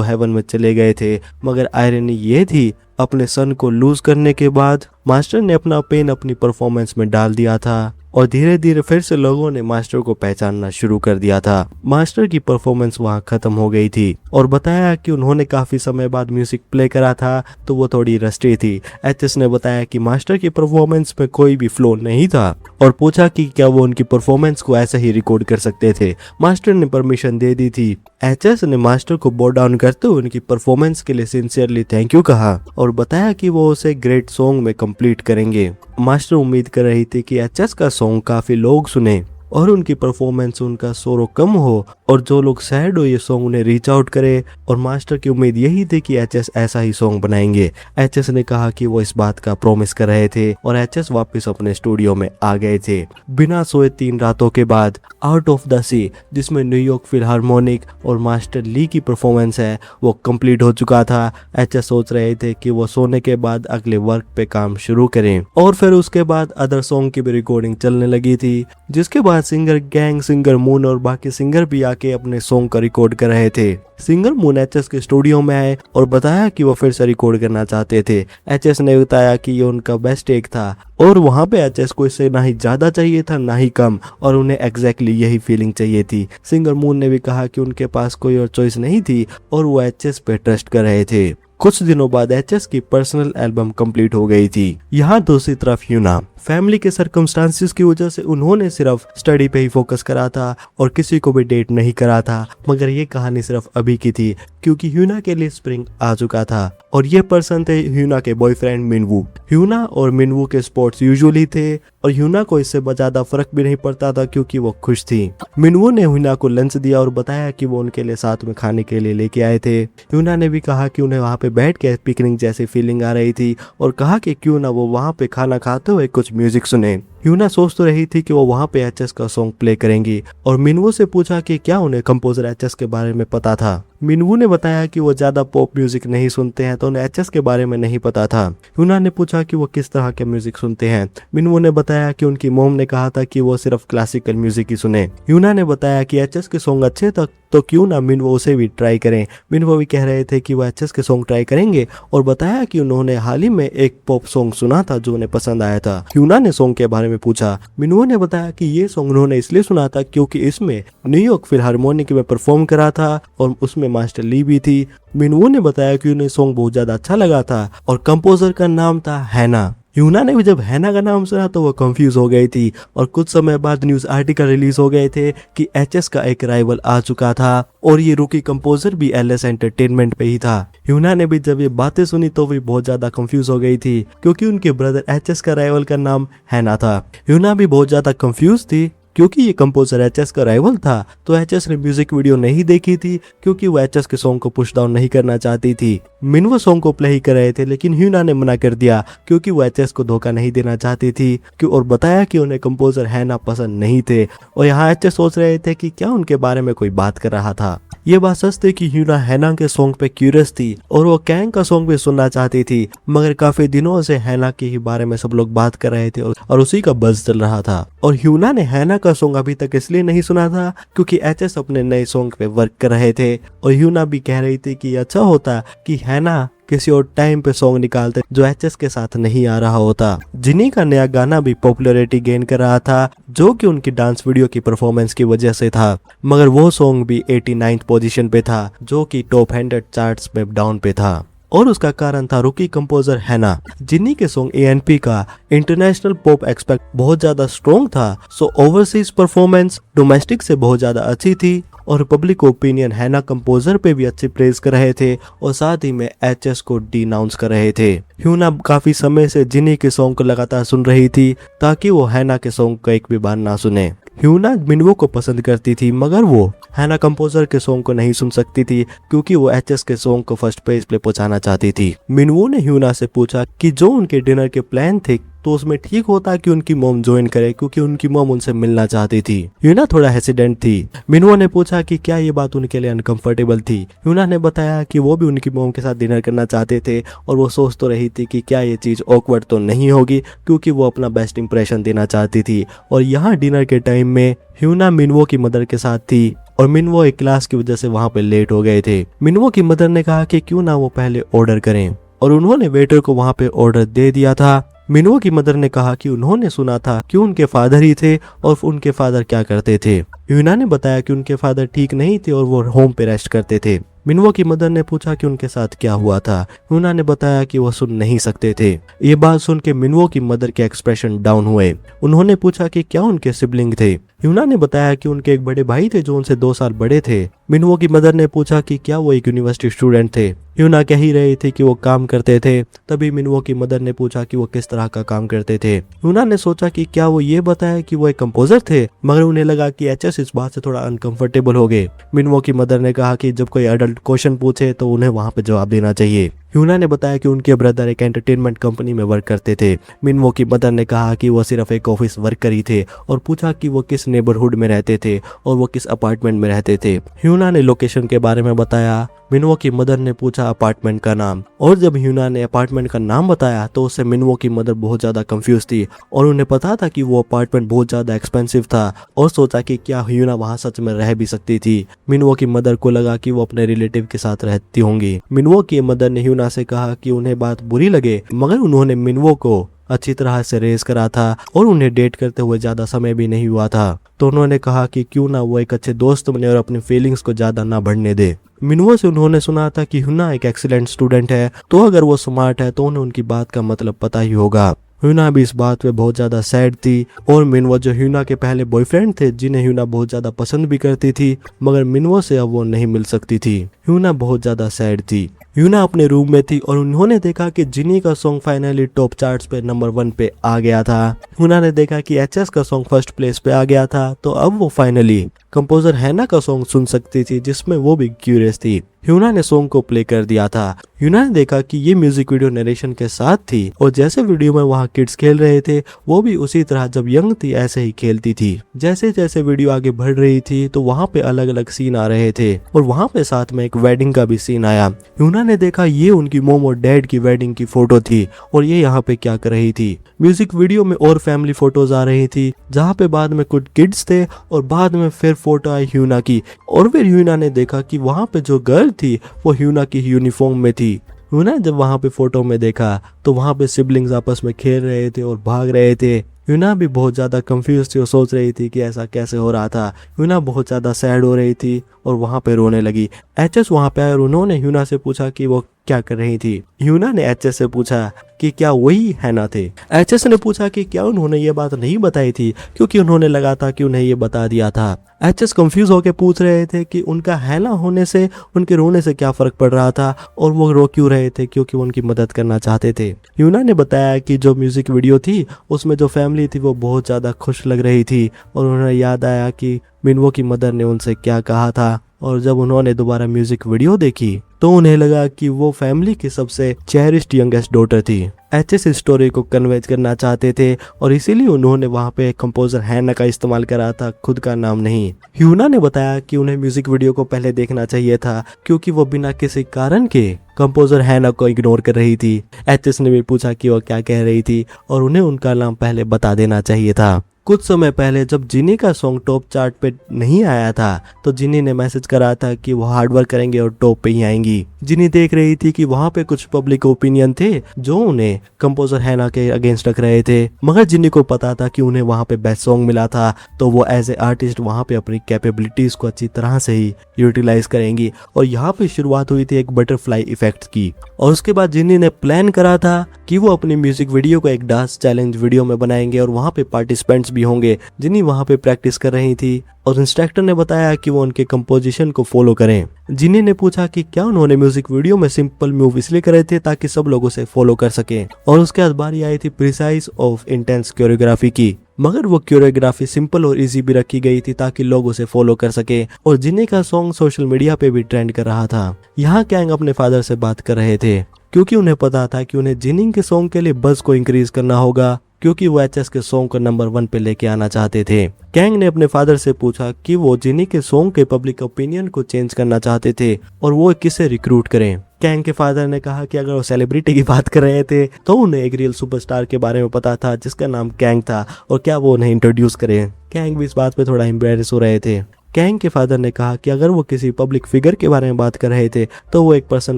हेवन में चले गए थे। मगर आयरनी ये थी, अपने सन को लूज करने के बाद मास्टर ने अपना पेन अपनी परफॉर्मेंस में डाल दिया था और धीरे धीरे फिर से लोगों ने मास्टर को पहचानना शुरू कर दिया था। मास्टर की परफॉर्मेंस वहां खत्म हो गई थी और बताया कि उन्होंने काफी समय बाद म्यूजिक प्ले करा था तो वो थोड़ी रस्टी थी। एचएस ने बताया कि मास्टर की परफॉर्मेंस में कोई भी फ्लो नहीं था और पूछा कि क्या वो उनकी परफॉर्मेंस को ऐसे ही रिकॉर्ड कर सकते थे। मास्टर ने परमिशन दे दी थी। एचएस ने मास्टर को बो डाउन करते हुए उनकी परफॉर्मेंस के लिए सिंसियरली थैंक यू कहा और बताया कि वो उसे ग्रेट सॉन्ग में कंप्लीट करेंगे। मास्टर उम्मीद कर रही थी कि एचएस का सॉन्ग काफी लोग सुने और उनकी परफॉर्मेंस उनका सोरो कम हो और जो लोग सैड हो ये सॉन्ग उन्हें रीच आउट करे और मास्टर की उम्मीद यही थी कि एचएस ऐसा ही सॉन्ग बनाएंगे। एचएस ने कहा कि वो इस बात का प्रॉमिस कर रहे थे और एचएस वापस अपने स्टूडियो में आ गए थे। बिना सोए 3 रातों के बाद आउट ऑफ द सी, जिसमें न्यूयॉर्क फिलहार्मोनिक और मास्टर ली की परफॉर्मेंस है, वो कंप्लीट हो चुका था। एचएस सोच रहे थे कि वो सोने के बाद अगले वर्क पे काम शुरू करें और फिर उसके बाद अदर सॉन्ग की भी रिकॉर्डिंग चलने लगी थी, जिसके बाद सिंगर गैंग, सिंगर मून और बाकी सिंगर भी आके अपने सॉन्ग का रिकॉर्ड कर रहे थे। सिंगर मून एचएस के स्टूडियो में आए और बताया कि वो फिर से रिकॉर्ड करना चाहते थे। एचएस ने बताया कि ये उनका बेस्ट टेक था और वहां पे एचएस को इससे ना ही ज्यादा चाहिए था ना ही कम और उन्हें एग्जैक्टली यही फीलिंग चाहिए थी। सिंगर मून ने भी कहा कि उनके पास कोई और चॉइस नहीं थी और वो एचएस पे ट्रस्ट कर रहे थे। कुछ दिनों बाद एचएस की पर्सनल एल्बम कंप्लीट हो गई थी। यहाँ दूसरी तरफ ह्यूना, फैमिली के सर्कमस्टांसिस की वजह से उन्होंने सिर्फ स्टडी पे ही फोकस करा था और किसी को भी डेट नहीं करा था। मगर ये कहानी सिर्फ अभी की थी क्योंकि ह्यूना के लिए स्प्रिंग आ चुका था और ये पर्सन थे ह्यूना के बॉयफ्रेंड मिनवू। ह्यूना और मिनवू के स्पोर्ट्स यूजुअली थे और ह्यूना को इससे ज्यादा फर्क भी नहीं पड़ता था क्योंकि वो खुश थी। मिनवू ने ह्यूना को लंच दिया और बताया कि वो उनके लिए साथ में खाने के लिए लेके आए थे। ह्यूना ने भी कहा कि उन्हें वहाँ पे बैठ के पिकनिक जैसी फीलिंग आ रही थी और कहा कि क्यों ना वो वहाँ पे खाना खाते हुए कुछ म्यूजिक सुने। ह्यूना सोच तो रही थी कि वो वहाँ पे एचएस का सॉन्ग प्ले करेंगी और मिनवू से पूछा कि क्या उन्हें कंपोजर एचएस के बारे में पता था। मिनवू ने बताया कि वो ज्यादा पॉप म्यूजिक नहीं सुनते हैं तो उन्हें एचएस के बारे में नहीं पता था। ह्यूना ने पूछा कि वो किस तरह के म्यूजिक सुनते हैं। मिनवू ने बताया कि उनकी मॉम ने कहा था कि वो सिर्फ क्लासिकल म्यूजिक ही सुने। ह्यूना ने बताया कि एचएस के सॉन्ग अच्छे तक तो क्यों ना मिनवू उसे भी ट्राई करें। मिनवू भी कह रहे थे कि वो एचएस के सॉन्ग ट्राई करेंगे और बताया कि उन्होंने हाल ही में एक पॉप सॉन्ग सुना था जो उन्हें पसंद आया था। ह्यूना ने सॉन्ग के बारे में पूछा। मिनवू ने बताया कि ये सॉन्ग उन्होंने इसलिए सुना था क्योंकि इसमें न्यूयॉर्क फिलहार्मोनिक में परफॉर्म करा था और उसमें मास्टर ली भी थी। मिनवू ने बताया कि उन्हें सॉन्ग बहुत ज्यादा अच्छा लगा था और कंपोजर का नाम था हैना। ह्यूना ने भी जब हैना का नाम सुना तो वो कंफ्यूज हो गई थी और कुछ समय बाद न्यूज आर्टिकल रिलीज हो गए थे कि एचएस का एक राइवल आ चुका था और ये रूकी कंपोजर भी एलएस एंटरटेनमेंट पे ही था। ह्यूना ने भी जब ये बातें सुनी तो भी बहुत ज्यादा कंफ्यूज हो गई थी क्योंकि उनके ब्रदर एचएस का राइवल का नाम हैना था। ह्यूना भी बहुत ज्यादा कंफ्यूज थी क्योंकि ये कंपोजर एचएस का राइवल था तो एचएस ने म्यूजिक वीडियो नहीं देखी थी क्योंकि वो एचएस के सॉन्ग को पुश डाउन नहीं करना चाहती थी। मिनवू सॉन्ग को प्ले ही कर रहे थे लेकिन ह्यूना ने मना कर दिया क्योंकि वो एचएस को धोखा नहीं देना चाहती थी और बताया कि उन्हें कंपोजर हैना पसंद नहीं थे और यहाँ एचएस सोच रहे थे कि क्या उनके बारे में कोई बात कर रहा था। ये बात सच थी कि ह्यूना हैना के सॉन्ग पे क्यूरियस थी और वो कैंग का सॉन्ग भी सुनना चाहती थी मगर काफी दिनों से हैना के ही बारे में सब लोग बात कर रहे थे और उसी का बज़ चल रहा था और ह्यूना ने हैना का सॉन्ग अभी तक इसलिए नहीं सुना था क्योंकि एचएस अपने नए सॉन्ग पे वर्क कर रहे थे और ह्यूना भी कह रही थी कि अच्छा होता कि हैना किसी और टाइम पे सॉन्ग निकालते जो एचएस के साथ नहीं आ रहा होता। जिनी का नया गाना भी पॉपुलैरिटी गेन कर रहा था जो कि उनकी डांस वीडियो की परफॉर्मेंस की वजह से था मगर वो सॉन्ग भी 89th पोजीशन पे था जो कि टॉप 100 चार्ट्स में डाउन पे था और उसका कारण था रूकी कंपोजर हैना। जिन्नी के सॉन्ग एएनपी का इंटरनेशनल पॉप एक्सपेक्ट बहुत ज्यादा स्ट्रॉन्ग था सो ओवरसीज परफॉर्मेंस डोमेस्टिक से बहुत ज्यादा अच्छी थी और पब्लिक ओपिनियन हैना कंपोजर पे भी अच्छी प्रेज कर रहे थे और साथ ही में एचएस को डिनाउंस कर रहे थे। ह्यूना काफी समय से जिनी के सॉन्ग को लगातार सुन रही थी ताकि वो हैना के सॉन्ग का एक भी बार ना सुने। ह्यूना मिनवू को पसंद करती थी मगर वो हैना कंपोजर के सॉन्ग को नहीं सुन सकती थी क्योंकि वो एचएस के सॉन्ग को फर्स्ट पेज पे पहुंचाना चाहती थी। मिनवू ने ह्यूना से पूछा कि जो उनके डिनर के प्लान थे तो उसमें ठीक होता कि उनकी मॉम ज्वाइन करे, क्योंकि उनकी मॉम उनसे मिलना चाहती थी। ह्यूना थोड़ा हेसिडेंट थी। मिनवो ने पूछा कि क्या ये बात उनके लिए अनकंफर्टेबल थी। ह्यूना ने बताया कि वो भी उनकी मॉम के साथ डिनर करना चाहते थे और वो सोच तो रही थी कि क्या ये चीज ऑकवर्ड तो नहीं होगी, क्योंकि वो अपना बेस्ट इंप्रेशन देना चाहती थी। और यहाँ डिनर के टाइम में ह्यूना मिनवो की मदर के साथ थी और मिनवो एक क्लास की वजह से वहां पे लेट हो गए थे। मिनवो की मदर ने कहा कि क्यों ना वो पहले ऑर्डर करें और उन्होंने वेटर को वहां पे ऑर्डर दे दिया था। मिनवो की मदर ने कहा कि उन्होंने सुना था कि उनके फादर ही थे और उनके फादर क्या करते थे। ह्यूना ने बताया कि उनके फादर ठीक नहीं थे और वो होम पे रेस्ट करते थे। मिनवो की मदर ने पूछा कि उनके साथ क्या हुआ था। ह्यूना ने बताया कि वो सुन नहीं सकते थे। ये बात सुन के मिनवो की मदर के एक्सप्रेशन डाउन हुए। उन्होंने पूछा कि क्या उनके सिबलिंग थे। ह्यूना ने बताया कि उनके एक बड़े भाई थे जो उनसे 2 साल बड़े थे। मिनवो की मदर ने पूछा कि क्या वो एक यूनिवर्सिटी स्टूडेंट थे। ह्यूना कह ही रहे थे कि वो काम करते थे। तभी मिनवो की मदर ने पूछा कि वो किस तरह का काम करते थे। ह्यूना ने सोचा कि क्या वो ये बताया कि वो एक कंपोजर थे, मगर उन्हें लगा कि एचएस इस बात से थोड़ा अनकंफर्टेबल हो गए। मिनवो की मदर ने कहा कि जब कोई अडल्ट क्वेश्चन पूछे तो उन्हें वहां पे जवाब देना चाहिए। ह्यूना ने बताया कि उनके ब्रदर एक एंटरटेनमेंट कंपनी में वर्क करते थे। मिनवो की मदर ने कहा कि वो सिर्फ एक ऑफिस वर्कर ही थे और पूछा कि वो किस नेबरहुड में रहते थे और वो किस अपार्टमेंट में रहते थे। ह्यूना ने लोकेशन के बारे में बताया। मिनवो की मदर ने पूछा अपार्टमेंट का नाम, और जब ह्यूना ने अपार्टमेंट का नाम बताया तो उससे मिनवो की मदर बहुत ज्यादा कंफ्यूज थी और उन्हें पता था कि वो अपार्टमेंट बहुत ज्यादा एक्सपेंसिव था और सोचा कि क्या ह्यूना वहां सच में रह भी सकती थी। मिनवो की मदर को लगा कि वो अपने रिलेटिव के साथ रहती होंगी। मिनवो की मदर ने ह्यूना से कहा कि उन्हें बात बुरी लगे, मगर उन्होंने मिनवो को अच्छी तरह से रेज करा था और उन्हें डेट करते हुए ज्यादा समय भी नहीं हुआ था, तो उन्होंने कहा कि क्यों ना वो एक अच्छे दोस्त बने और अपनी फीलिंग्स को ज्यादा ना बढ़ने दे। मिनवो से उन्होंने सुना था कि ह्यूना एक एक्सीलेंट स्टूडेंट है, तो अगर वो स्मार्ट है तो उन्हें उनकी बात का मतलब पता ही होगा। ह्यूना भी इस बात पे बहुत ज्यादा सैड थी और मिनवो जो ह्यूना के पहले बॉयफ्रेंड थे, जिन्हें ह्यूना बहुत ज्यादा पसंद भी करती थी, मगर मिनवो से अब वो नहीं मिल सकती थी। ह्यूना बहुत ज्यादा सैड थी। ह्यूना अपने रूम में थी और उन्होंने देखा कि जिनी का सॉन्ग फाइनली टॉप चार्ट्स पे नंबर 1 पे आ गया था। ह्यूना ने देखा कि एचएस का सॉन्ग फर्स्ट प्लेस पे आ गया था, तो अब वो फाइनली कंपोजर हैना का सॉन्ग सुन सकती थी, जिसमें वो भी क्यूरियस थी। ह्यूना ने सॉन्ग को प्ले कर दिया था। ह्यूना ने देखा कि ये म्यूजिक वीडियो नरेशन के साथ थी और जैसे वीडियो में वहाँ किड्स खेल रहे थे, वो भी उसी तरह जब यंग थी ऐसे ही खेलती थी। जैसे जैसे वीडियो आगे बढ़ रही थी तो वहाँ पे अलग अलग सीन आ रहे थे और वहाँ पे साथ में एक वेडिंग का भी सीन आया। ह्यूना ने देखा ये उनकी मोम और डैड की वेडिंग की फोटो थी और ये यहाँ पे क्या कर रही थी। म्यूजिक वीडियो में और फैमिली फोटोज आ रही थी, जहाँ पे बाद में कुछ किड्स थे और बाद में फिर फोटो आई ह्यूना की, और फिर ह्यूना ने देखा कि वहाँ पे जो गर्ल थी वो ह्यूना की यूनिफॉर्म में थी। ह्यूना जब वहाँ पे फोटो में देखा तो वहाँ पे सिबलिंग्स आपस में खेल रहे थे और भाग रहे थे। ह्यूना भी बहुत ज्यादा कंफ्यूज थी और सोच रही थी कि ऐसा कैसे हो रहा था। ह्यूना बहुत ज्यादा सैड हो रही थी और वहाँ पे रोने लगी। एचएस वहाँ पे आए और उन्होंने ह्यूना से पूछा कि वो क्या कर रही थी। ह्यूना ने एचएस से पूछा कि क्या वही हैना थे। एचएस ने पूछा कि क्या उन्होंने ये बात नहीं बताई थी, क्योंकि उन्होंने लगा था कि उन्हें ये बता दिया था। एचएस कंफ्यूज होकर पूछ रहे थे कि उनका हैना होने से उनके रोने से क्या फर्क पड़ रहा था और वो रो क्यों रहे थे, क्योंकि वो उनकी मदद करना चाहते थे। ह्यूना ने बताया कि जो म्यूजिक वीडियो थी उसमें जो फैमिली थी वो बहुत ज्यादा खुश लग रही थी और उन्हें याद आया कि मिनवो की मदर ने उनसे क्या कहा था, और जब उन्होंने दोबारा म्यूजिक वीडियो देखी तो उन्हें लगा कि वो फैमिली की सबसे चेरिश्ड यंगेस्ट डॉटर थी। एचएस इस स्टोरी को कन्वे करना चाहते थे और इसीलिए उन्होंने वहाँ पे कंपोजर हैना का इस्तेमाल करा था, खुद का नाम नहीं। ह्यूना ने बताया कि उन्हें म्यूजिक वीडियो को पहले देखना चाहिए था, क्योंकि वो बिना किसी कारण के कंपोजर हैना को इग्नोर कर रही थी। एचएस ने भी पूछा कि वो क्या कह रही थी और उन्हें उनका नाम पहले बता देना चाहिए था। कुछ समय पहले जब जिनी का सॉन्ग टॉप चार्ट पे नहीं आया था तो जिनी ने मैसेज करा था कि वो हार्ड वर्क करेंगे और टॉप पे ही आएंगी। जिनी देख रही थी कि वहाँ पे कुछ पब्लिक ओपिनियन थे जो उन्हें कंपोजर हैना के अगेंस्ट रख रहे थे, मगर जिनी को पता था कि उन्हें वहाँ पे बेस्ट सॉन्ग मिला था, तो वो एज ए आर्टिस्ट वहाँ पे अपनी कैपेबिलिटीज को अच्छी तरह से ही यूटिलाइज करेंगी। और यहाँ पे शुरुआत हुई थी एक बटरफ्लाई इफेक्ट की, और उसके बाद जिनी ने प्लान करा था कि वो अपनी म्यूजिक वीडियो को एक डांस चैलेंज वीडियो में बनाएंगे और वहाँ पे पार्टिसिपेंट्स भी होंगे। जिनी वहाँ पे प्रैक्टिस कर रही थी और इंस्ट्रक्टर ने बताया कि वो उनके कंपोजिशन को फॉलो करें। जिनी ने पूछा कि क्या उन्होंने म्यूजिक वीडियो में सिंपल मूव इसलिए करे थे ताकि सब लोगों से फॉलो कर सके, और उसके बाद बारी आई थी प्रिसाइज ऑफ इंटेंस कोरियोग्राफी की, मगर वो कोरियोग्राफी सिंपल और इजी भी रखी गई थी ताकि लोग उसे फॉलो कर सके। और जिनी का सॉन्ग सोशल मीडिया पे भी ट्रेंड कर रहा था। यहाँ कैंग अपने फादर से बात कर रहे थे, क्योंकि उन्हें पता था कि उन्हें जिनिंग के सॉन्ग के लिए बज़ को इंक्रीज करना होगा, क्योंकि वो एचएस के सॉन्ग को नंबर 1 पे लेके आना चाहते थे। कैंग ने अपने फादर से पूछा कि वो जिनी के सॉन्ग के पब्लिक ओपिनियन को चेंज करना चाहते थे और वो किसे रिक्रूट करें। कैंग के फादर ने कहा कि अगर वो सेलिब्रिटी की बात कर रहे थे तो उन्हें एक रियल सुपरस्टार के बारे में पता था जिसका नाम कैंग था, और क्या वो उन्हें इंट्रोड्यूस करें। कैंग भी इस बात पे थोड़ा एम्बैरेस हो रहे थे। कैंग के फादर ने कहा कि अगर वो किसी पब्लिक फिगर के बारे में बात कर रहे थे तो वो एक पर्सन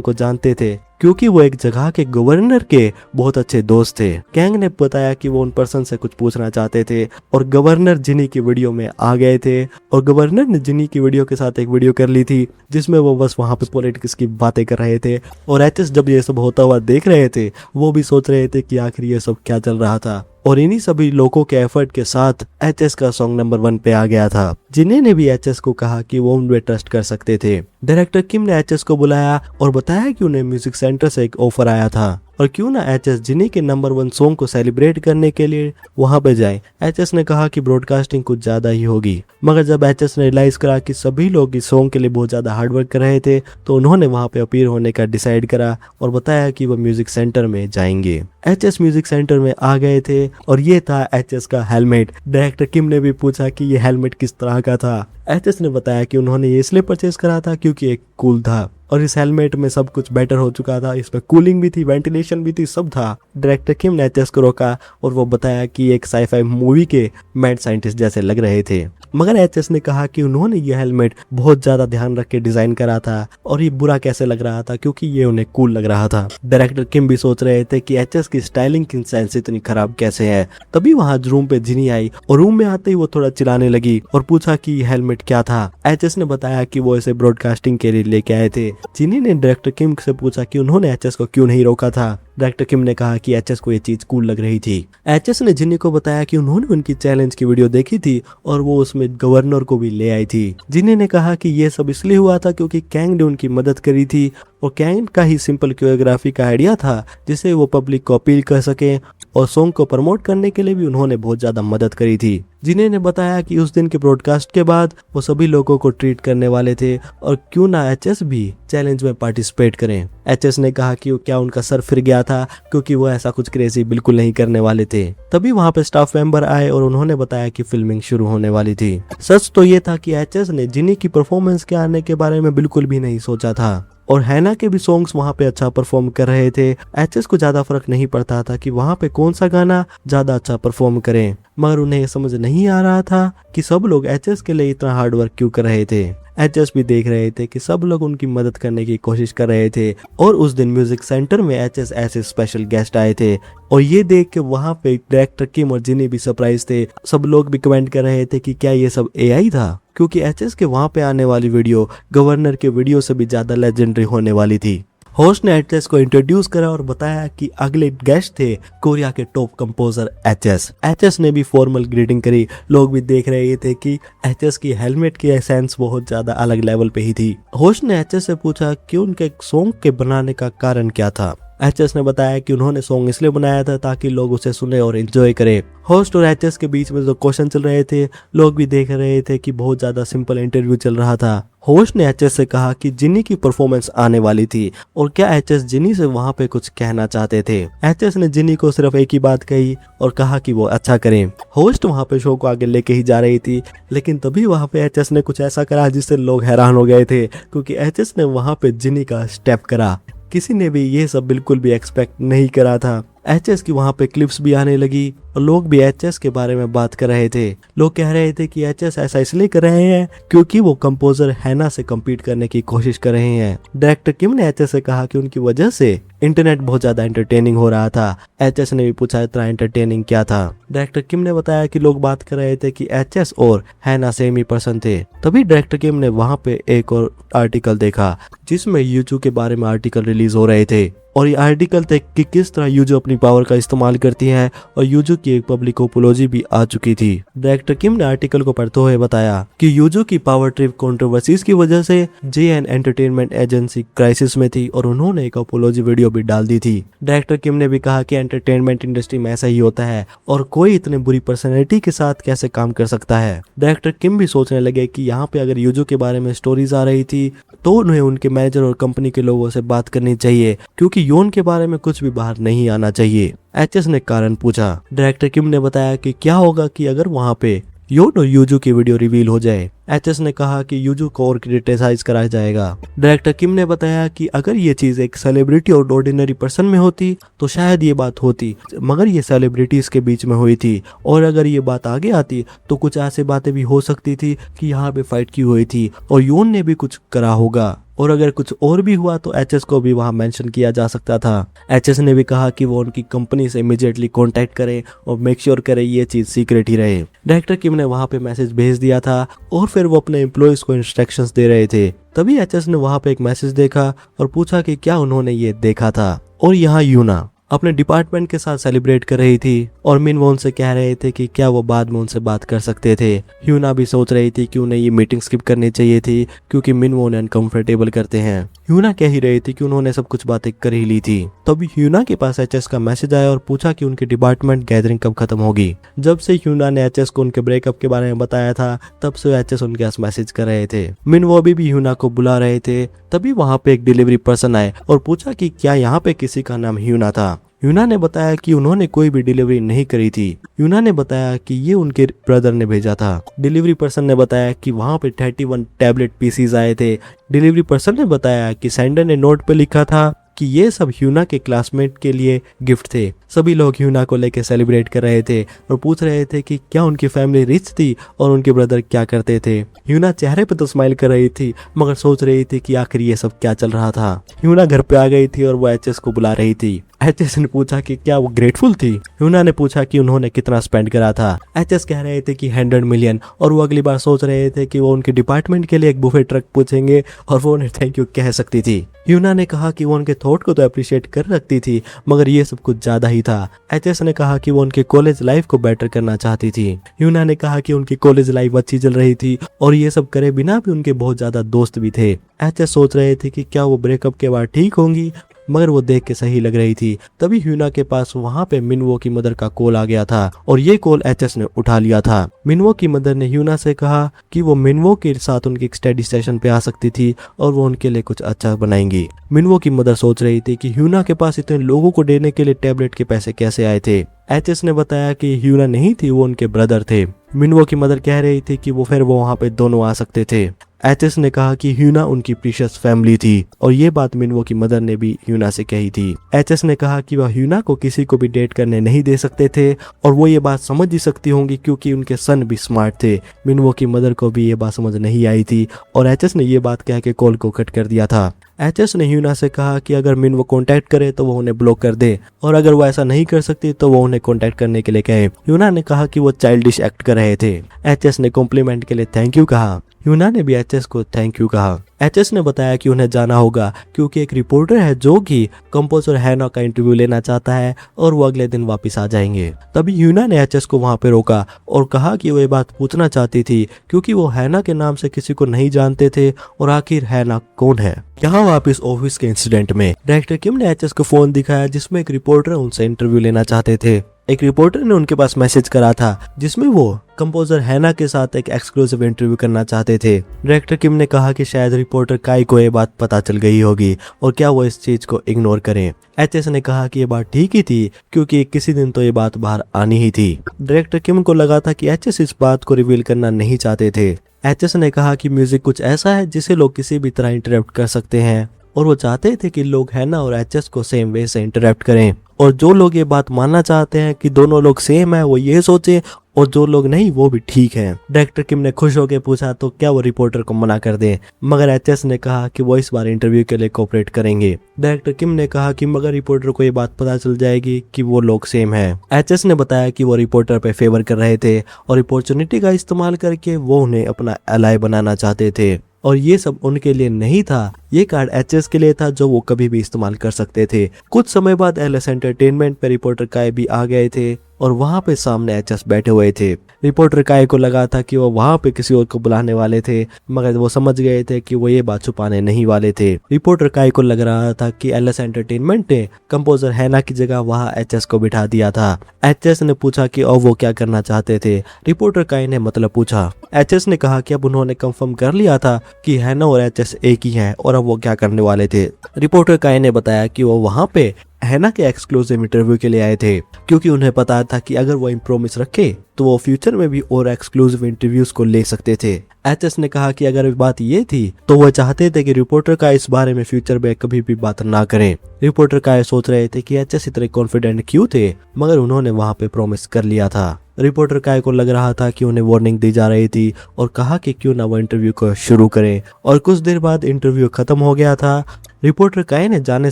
को जानते थे, क्योंकि वो एक जगह के गवर्नर के बहुत अच्छे दोस्त थे। कैंग ने बताया कि वो उन पर्सन से कुछ पूछना चाहते थे और गवर्नर जिनी की वीडियो में आ गए थे, और गवर्नर ने जिनी की वीडियो के साथ एक वीडियो कर ली थी जिसमें वो बस वहां पे पॉलिटिक्स की बातें कर रहे थे। और एचएस जब ये सब होता हुआ देख रहे थे वो भी सोच रहे थे कि आखिर ये सब क्या चल रहा था। और इन्हीं सभी लोगों के एफर्ट के साथ एचएस का सॉन्ग नंबर 1 पे आ गया था। जिन्हें ने भी एचएस को कहा कि वो उन पे ट्रस्ट कर सकते थे। डायरेक्टर किम ने एचएस को बुलाया और बताया कि उन्हें म्यूजिक सेंटर से एक ऑफर आया था और क्यों ना एचएस जिनी के नंबर 1 सॉन्ग को सेलिब्रेट करने के लिए वहां पे जाए। एचएस ने कहा कि ब्रॉडकास्टिंग कुछ ज्यादा ही होगी, मगर जब एचएस ने रियलाइज करा कि सभी लोग इस सॉन्ग के लिए बहुत ज्यादा हार्डवर्क कर रहे थे तो उन्होंने वहां पे अपीयर होने का डिसाइड करा और बताया कि वो म्यूजिक सेंटर में जाएंगे। एचएस म्यूजिक सेंटर में आ गए थे और ये था एचएस का हेलमेट। डायरेक्टर किम ने भी पूछा कि ये हेलमेट किस तरह का था। एचएस ने बताया कि उन्होंने ये इसलिए परचेज करा था क्योंकि एक कूल था और इस हेलमेट में सब कुछ बेटर हो चुका था, इसमें कूलिंग भी थी, वेंटिलेशन भी थी, सब था। डायरेक्टर किम ने एचएस को रोका और वो बताया कि एक साईफाई मूवी के मैड साइंटिस्ट जैसे लग रहे थे, मगर एचएस ने कहा कि उन्होंने ये हेलमेट बहुत ज्यादा ध्यान रख के डिजाइन करा था और ये बुरा कैसे लग रहा था क्योंकि ये उन्हें कूल लग रहा था। डायरेक्टर किम भी सोच रहे थे कि एचएस की स्टाइलिंग की सेंस इतनी खराब कैसे है। तभी वहां रूम पे जिनी आई और रूम में आते ही वो थोड़ा चिल्लाने लगी और पूछा कि ये हेलमेट क्या था। एचएस ने बताया कि वो इसे ब्रॉडकास्टिंग के लिए लेके आए थे। जिनी ने डायरेक्टर किम से पूछा कि उन्होंने एचएस को क्यों नहीं रोका था। डायरेक्टर किम ने कहा कि एचएस को ये चीज कूल लग रही थी। एचएस ने जिनी को बताया कि उन्होंने उनकी चैलेंज की वीडियो देखी थी और वो उसमें गवर्नर को भी ले आई थी। जिनी ने कहा कि ये सब इसलिए हुआ था क्योंकि कैंग ने उनकी मदद करी थी और कैंग का ही सिंपल कोरियोग्राफी का आइडिया था जिसे वो पब्लिक को अपील कर सके, और सॉन्ग को प्रमोट करने के लिए भी उन्होंने बहुत ज्यादा मदद करी थी। जिन्हें ने बताया कि उस दिन के ब्रॉडकास्ट के बाद वो सभी लोगों को ट्रीट करने वाले थे और क्यों ना एचएस भी चैलेंज में पार्टिसिपेट करें। एचएस ने कहा कि क्या उनका सर फिर गया था क्योंकि वो ऐसा कुछ क्रेजी बिल्कुल नहीं करने वाले थे। तभी वहां पे स्टाफ मेंबर आए और उन्होंने बताया कि फिल्मिंग शुरू होने वाली थी। सच तो ये था कि एचएस ने जिनी की परफॉर्मेंस के आने के बारे में बिल्कुल भी नहीं सोचा था और हैना के भी सॉन्ग्स वहां पे अच्छा परफॉर्म कर रहे थे। एचएस को ज्यादा फर्क नहीं पड़ता था कि वहां पे कौन सा गाना ज्यादा अच्छा परफॉर्म करें, मगर उन्हें ये समझ नहीं आ रहा था कि सब लोग एचएस के लिए इतना हार्ड वर्क क्यों कर रहे थे। एचएस भी देख रहे थे कि सब लोग उनकी मदद करने की कोशिश कर रहे थे और उस दिन म्यूजिक सेंटर में एचएस ऐसे स्पेशल गेस्ट आए थे और ये देख के वहां पे डायरेक्टर किम और जिनी भी सरप्राइज थे। सब लोग भी कमेंट कर रहे थे कि क्या ये सब एआई था, क्योंकि एचएस के वहां पे आने वाली वीडियो गवर्नर के वीडियो से भी ज्यादा लेजेंडरी होने वाली थी। होस्ट ने एचएस को इंट्रोड्यूस करा और बताया कि अगले गेस्ट थे कोरिया के टॉप कंपोजर एचएस। एचएस ने भी फॉर्मल ग्रीटिंग करी। लोग भी देख रहे थे कि एचएस की हेलमेट की एसेंस बहुत ज्यादा अलग लेवल पे ही थी। होस्ट ने एचएस से पूछा कि उनके सॉन्ग के बनाने का कारण क्या था। एचएस ने बताया कि उन्होंने सॉन्ग इसलिए बनाया था ताकि लोग उसे सुने और एंजॉय करें। होस्ट और एचएस के बीच में जो क्वेश्चन चल रहे थे, लोग भी देख रहे थे कि बहुत ज्यादा सिंपल इंटरव्यू चल रहा था। होस्ट ने एचएस से कहा कि जिनी की परफॉर्मेंस आने वाली थी और क्या एचएस जिनी से वहां पे कुछ कहना चाहते थे। एचएस ने जिनी को सिर्फ एक ही बात कही और कहा कि वो अच्छा करें। होस्ट वहां पे शो को आगे लेके ही जा रही थी, लेकिन तभी वहां पे एचएस ने कुछ ऐसा करा जिससे लोग हैरान हो गए थे, क्योंकि एचएस ने वहां पे जिनी का स्टेप करा। किसी ने भी ये सब बिल्कुल भी एक्सपेक्ट नहीं करा था। एचएस की वहां पे क्लिप्स भी आने लगी और लोग भी एचएस के बारे में बात कर रहे थे। लोग कह रहे थे कि एचएस ऐसा इसलिए कर रहे हैं क्योंकि वो कंपोजर हैना से कम्पीट करने की कोशिश कर रहे हैं। डायरेक्टर किम ने एचएस से कहा कि उनकी वजह से इंटरनेट बहुत ज्यादा एंटरटेनिंग हो रहा था। एचएस ने भी पूछा इतना एंटरटेनिंग क्या था। डायरेक्टर किम ने बताया कि लोग बात कर रहे थे कि एचएस और हैना सेम ही पर्सन थे। तभी डायरेक्टर किम ने वहां पे एक और आर्टिकल देखा जिसमें यूजू के बारे में आर्टिकल रिलीज हो रहे थे और ये आर्टिकल थे कि किस तरह यूजू अपनी पावर का इस्तेमाल करती है और यूजू की एक पब्लिक अपोलॉजी भी आ चुकी थी। डायरेक्टर किम ने आर्टिकल को पढ़ते हुए बताया कि यूजू की पावर ट्रिप कंट्रोवर्सीज की वजह से जेएन एंटरटेनमेंट एजेंसी क्राइसिस में थी और उन्होंने एक अपोलॉजी वीडियो भी डाल दी थी। डायरेक्टर किम ने भी कहा कि एंटरटेनमेंट इंडस्ट्री में ऐसा ही होता है और कोई इतने बुरी पर्सनैलिटी के साथ कैसे काम कर सकता है। डायरेक्टर किम भी सोचने लगे कि यहाँ पे अगर यूजू के बारे में स्टोरीज आ रही थी तो उन्हें उनके मैनेजर और कंपनी के लोगों से बात करनी चाहिए, क्योंकि कि योन के बारे में कुछ भी बाहर नहीं आना चाहिए। एचएस ने कारण पूछा। डायरेक्टर किम ने बताया कि क्या होगा कि अगर वहाँ पे योन और यूजू की वीडियो रिवील हो जाए। एचएस ने कहा कि यूजू को और क्रिटिसाइज कराया जाएगा। डायरेक्टर किम ने बताया कि अगर ये चीज एक सेलिब्रिटी और ऑर्डिनरी पर्सन में होती तो शायद ये बात होती, मगर ये सेलिब्रिटीज के बीच में हुई थी, और अगर ये बात आगे आती तो कुछ ऐसी बातें भी हो सकती थी कि यहाँ पे फाइट की हुई थी और योन ने भी कुछ करा होगा, और अगर कुछ और भी हुआ तो एचएस को भी वहां मेंशन किया जा सकता था। एचएस ने भी कहा कि वो उनकी कंपनी से इमीडिएटली कांटेक्ट करें और मेक श्योर करें ये चीज सीक्रेट ही रहे। डायरेक्टर किम ने वहां पे मैसेज भेज दिया था और फिर वो अपने एम्प्लॉयज को इंस्ट्रक्शंस दे रहे थे। तभी एचएस ने वहां पे एक मैसेज देखा और पूछा कि क्या उन्होंने ये देखा था। और यहाँ यूना अपने डिपार्टमेंट के साथ सेलिब्रेट कर रही थी और मिनवो उनसे कह रहे थे कि क्या वो बाद में उनसे बात कर सकते थे। ह्यूना भी सोच रही थी कि उन्हें ये मीटिंग स्किप करनी चाहिए थी क्योंकि मिनवो उन्हें अनकंफर्टेबल करते हैं। ह्यूना कह ही रही थी कि उन्होंने सब कुछ बातें कर ही ली थी। तभी ह्यूना के पास एचएस का मैसेज आया और पूछा कि उनकी डिपार्टमेंट गैदरिंग कब खत्म होगी। जब से ह्यूना ने एचएस को उनके ब्रेकअप के बारे में बताया था तब से एचएस उनके पास मैसेज कर रहे थे। मिनवो भी ह्यूना को बुला रहे थे। तभी वहां पे एक डिलीवरी पर्सन आए और पूछा कि क्या यहाँ पे किसी का नाम ह्यूना था। ह्यूना ने बताया कि उन्होंने कोई भी डिलीवरी नहीं करी थी। ह्यूना ने बताया कि ये उनके ब्रदर ने भेजा था। डिलीवरी पर्सन ने बताया कि वहां पे 31 टैबलेट पीसीज आए थे। डिलीवरी पर्सन ने बताया कि सेंडर ने नोट पे लिखा था कि ये सब ह्यूना के क्लासमेट के लिए गिफ्ट थे। सभी लोग ह्यूना को लेकर सेलिब्रेट कर रहे थे और पूछ रहे थे कि क्या उनकी फैमिली रिच थी और उनके ब्रदर क्या करते थे। ह्यूना चेहरे पे तो स्माइल कर रही थी मगर सोच रही थी कि आखिर ये सब क्या चल रहा था। ह्यूना घर पे आ गई थी और वो एचएस को बुला रही थी। एचएस ने पूछा कि क्या वो ग्रेटफुल थी। ह्यूना ने पूछा कि उन्होंने कितना स्पेंड करा था। एचएस कह रहे थे कि 100 मिलियन, और वो अगली बार सोच रहे थे कि वो उनके डिपार्टमेंट के लिए एक बुफे ट्रक पूछेंगे और वो उन्हें थैंक यू कह सकती थी। ह्यूना ने कहा कि वो उनके थॉट को तो अप्रिशिएट कर रखती थी मगर ये सब कुछ ज्यादा ही था। एचएस ने कहा कि वो उनके कॉलेज लाइफ को बेटर करना चाहती थी। ह्यूना ने कहा कि उनकी कॉलेज लाइफ अच्छी चल रही थी और ये सब करे बिना भी उनके बहुत ज्यादा दोस्त भी थे। एचएस सोच रहे थे कि क्या वो ब्रेकअप के बाद ठीक होंगी मगर वो देख के सही लग रही थी। तभी ह्यूना के पास वहां पे मिनवो की मदर का कॉल आ गया था और ये कॉल एचएस ने उठा लिया था। मिनवो की मदर ने ह्यूना से कहा कि वो मिनवो के साथ उनकी स्टडी सेशन पे आ सकती थी और वो उनके लिए कुछ अच्छा बनाएंगी। मिनवो की मदर सोच रही थी कि ह्यूना के पास इतने लोगों को देने के लिए टैबलेट के पैसे कैसे आए थे। एचएस ने बताया कि ह्यूना नहीं थी, वो उनके ब्रदर थे। मिनवो की मदर कह रही थी कि वो फिर वो वहां पे दोनों आ सकते थे। एचएस ने कहा कि ह्यूना उनकी प्रीशियस फैमिली थी और ये बात मिनवो की मदर ने भी ह्यूना से कही थी। एचएस ने कहा कि वह ह्यूना को किसी को भी डेट करने नहीं दे सकते थे और वो ये बात समझ ही सकती होंगी क्योंकि उनके सन भी स्मार्ट थे। मिनवो की मदर को भी ये बात समझ नहीं आई थी और एचएस ने ये बात कह के कॉल को कट कर दिया था। एचएस ने ह्यूना से कहा कि अगर मिनवो कांटेक्ट करे तो वो उन्हें ब्लॉक कर दे और अगर वो ऐसा नहीं कर सकती तो वो उन्हें कांटेक्ट करने के लिए कहे। ह्यूना ने कहा कि वो चाइल्डिश एक्ट कर रहे थे। एचएस ने कॉम्प्लीमेंट के लिए थैंक यू कहा। ह्यूना ने भी एचएस को थैंक यू कहा। एचएस ने बताया कि उन्हें जाना होगा क्योंकि एक रिपोर्टर है जो कि कंपोजर हैना का इंटरव्यू लेना चाहता है और वो अगले दिन वापस आ जाएंगे। तभी ह्यूना ने एचएस को वहां पे रोका और कहा कि वो ये बात पूछना चाहती थी क्योंकि वो हैना के नाम से किसी को नहीं जानते थे और आखिर हैना कौन है। यहाँ वापस ऑफिस के इंसिडेंट में डायरेक्टर किम ने एचएस को फोन दिखाया जिसमें एक रिपोर्टर उनसे इंटरव्यू लेना चाहते थे। एक रिपोर्टर ने उनके पास मैसेज करा था जिसमें वो कंपोजर हैना के साथ एक एक्सक्लूसिव इंटरव्यू करना चाहते थे। डायरेक्टर किम ने कहा कि शायद रिपोर्टर काई को ये बात पता चल गई होगी और क्या वो इस चीज को इग्नोर करें। एचएस ने कहा कि ये बात ठीक ही थी क्योंकि किसी दिन तो ये बात बाहर आनी ही थी। डायरेक्टर किम को लगा था कि एचएस इस बात को रिवील करना नहीं चाहते थे। एचएस ने कहा कि म्यूजिक कुछ ऐसा है जिसे लोग किसी भी तरह इंटरप्ट कर सकते हैं और वो चाहते थे कि लोग हैना और एचएस को सेम वे से इंटरप्ट करें और जो लोग ये बात मानना चाहते हैं कि दोनों लोग सेम है वो ये सोचे और जो लोग नहीं वो भी ठीक है। डायरेक्टर किम ने खुश होकर पूछा तो क्या वो रिपोर्टर को मना कर दे मगर एचएस ने कहा कि वो इस बार इंटरव्यू के लिए कोऑपरेट करेंगे। डायरेक्टर किम ने कहा कि मगर रिपोर्टर को ये बात पता चल जाएगी कि वो लोग सेम है। एचएस ने बताया कि वो रिपोर्टर पे फेवर कर रहे थे और अपॉर्चुनिटी का इस्तेमाल करके वो उन्हें अपना एलाय बनाना चाहते थे और ये सब उनके लिए नहीं था, ये कार्ड एचएस के लिए था जो वो कभी भी इस्तेमाल कर सकते थे। कुछ समय बाद एलएस एंटरटेनमेंट पे रिपोर्टर काय भी आ गए थे और वहां पे सामने एचएस बैठे हुए थे। रिपोर्टर काई को लगा था कि वो वहां पे किसी और को बुलाने वाले थे, मगर वो समझ गए थे कि वो ये बात छुपाने नहीं वाले थे। रिपोर्टर काई को लग रहा था कि एलएस एंटरटेनमेंट ने कंपोजर हैना की जगह वहां एचएस को बिठा दिया था। एचएस ने पूछा कि और वो क्या करना चाहते थे। रिपोर्टर काई ने मतलब पूछा। एचएस ने कहा कि अब उन्होंने कंफर्म कर लिया था कि हैना और एचएस एक ही हैं और अब वो क्या करने वाले थे। रिपोर्टर काई ने बताया कि वो वहां पे हैना के एक्सक्लूसिव इंटरव्यू के लिए आए थे, क्योंकि उन्हें पता था कि अगर वो प्रॉमिस रखे तो वो फ्यूचर में भी और एक्सक्लूसिव इंटरव्यूज को ले सकते थे। एचएस ने कहा कि अगर बात ये थी तो वो चाहते थे कि रिपोर्टर का इस बारे में फ्यूचर में कभी भी बात ना करें। रिपोर्टर का सोच रहे थे कि एचएस इतने कॉन्फिडेंट क्यों थे, मगर उन्होंने वहां पे प्रॉमिस कर लिया था। रिपोर्टर काय को लग रहा था कि उन्हें वार्निंग दी जा रही थी और कहा कि क्यों ना वो इंटरव्यू को शुरू करें। और कुछ देर बाद इंटरव्यू खत्म हो गया था। रिपोर्टर काय ने जाने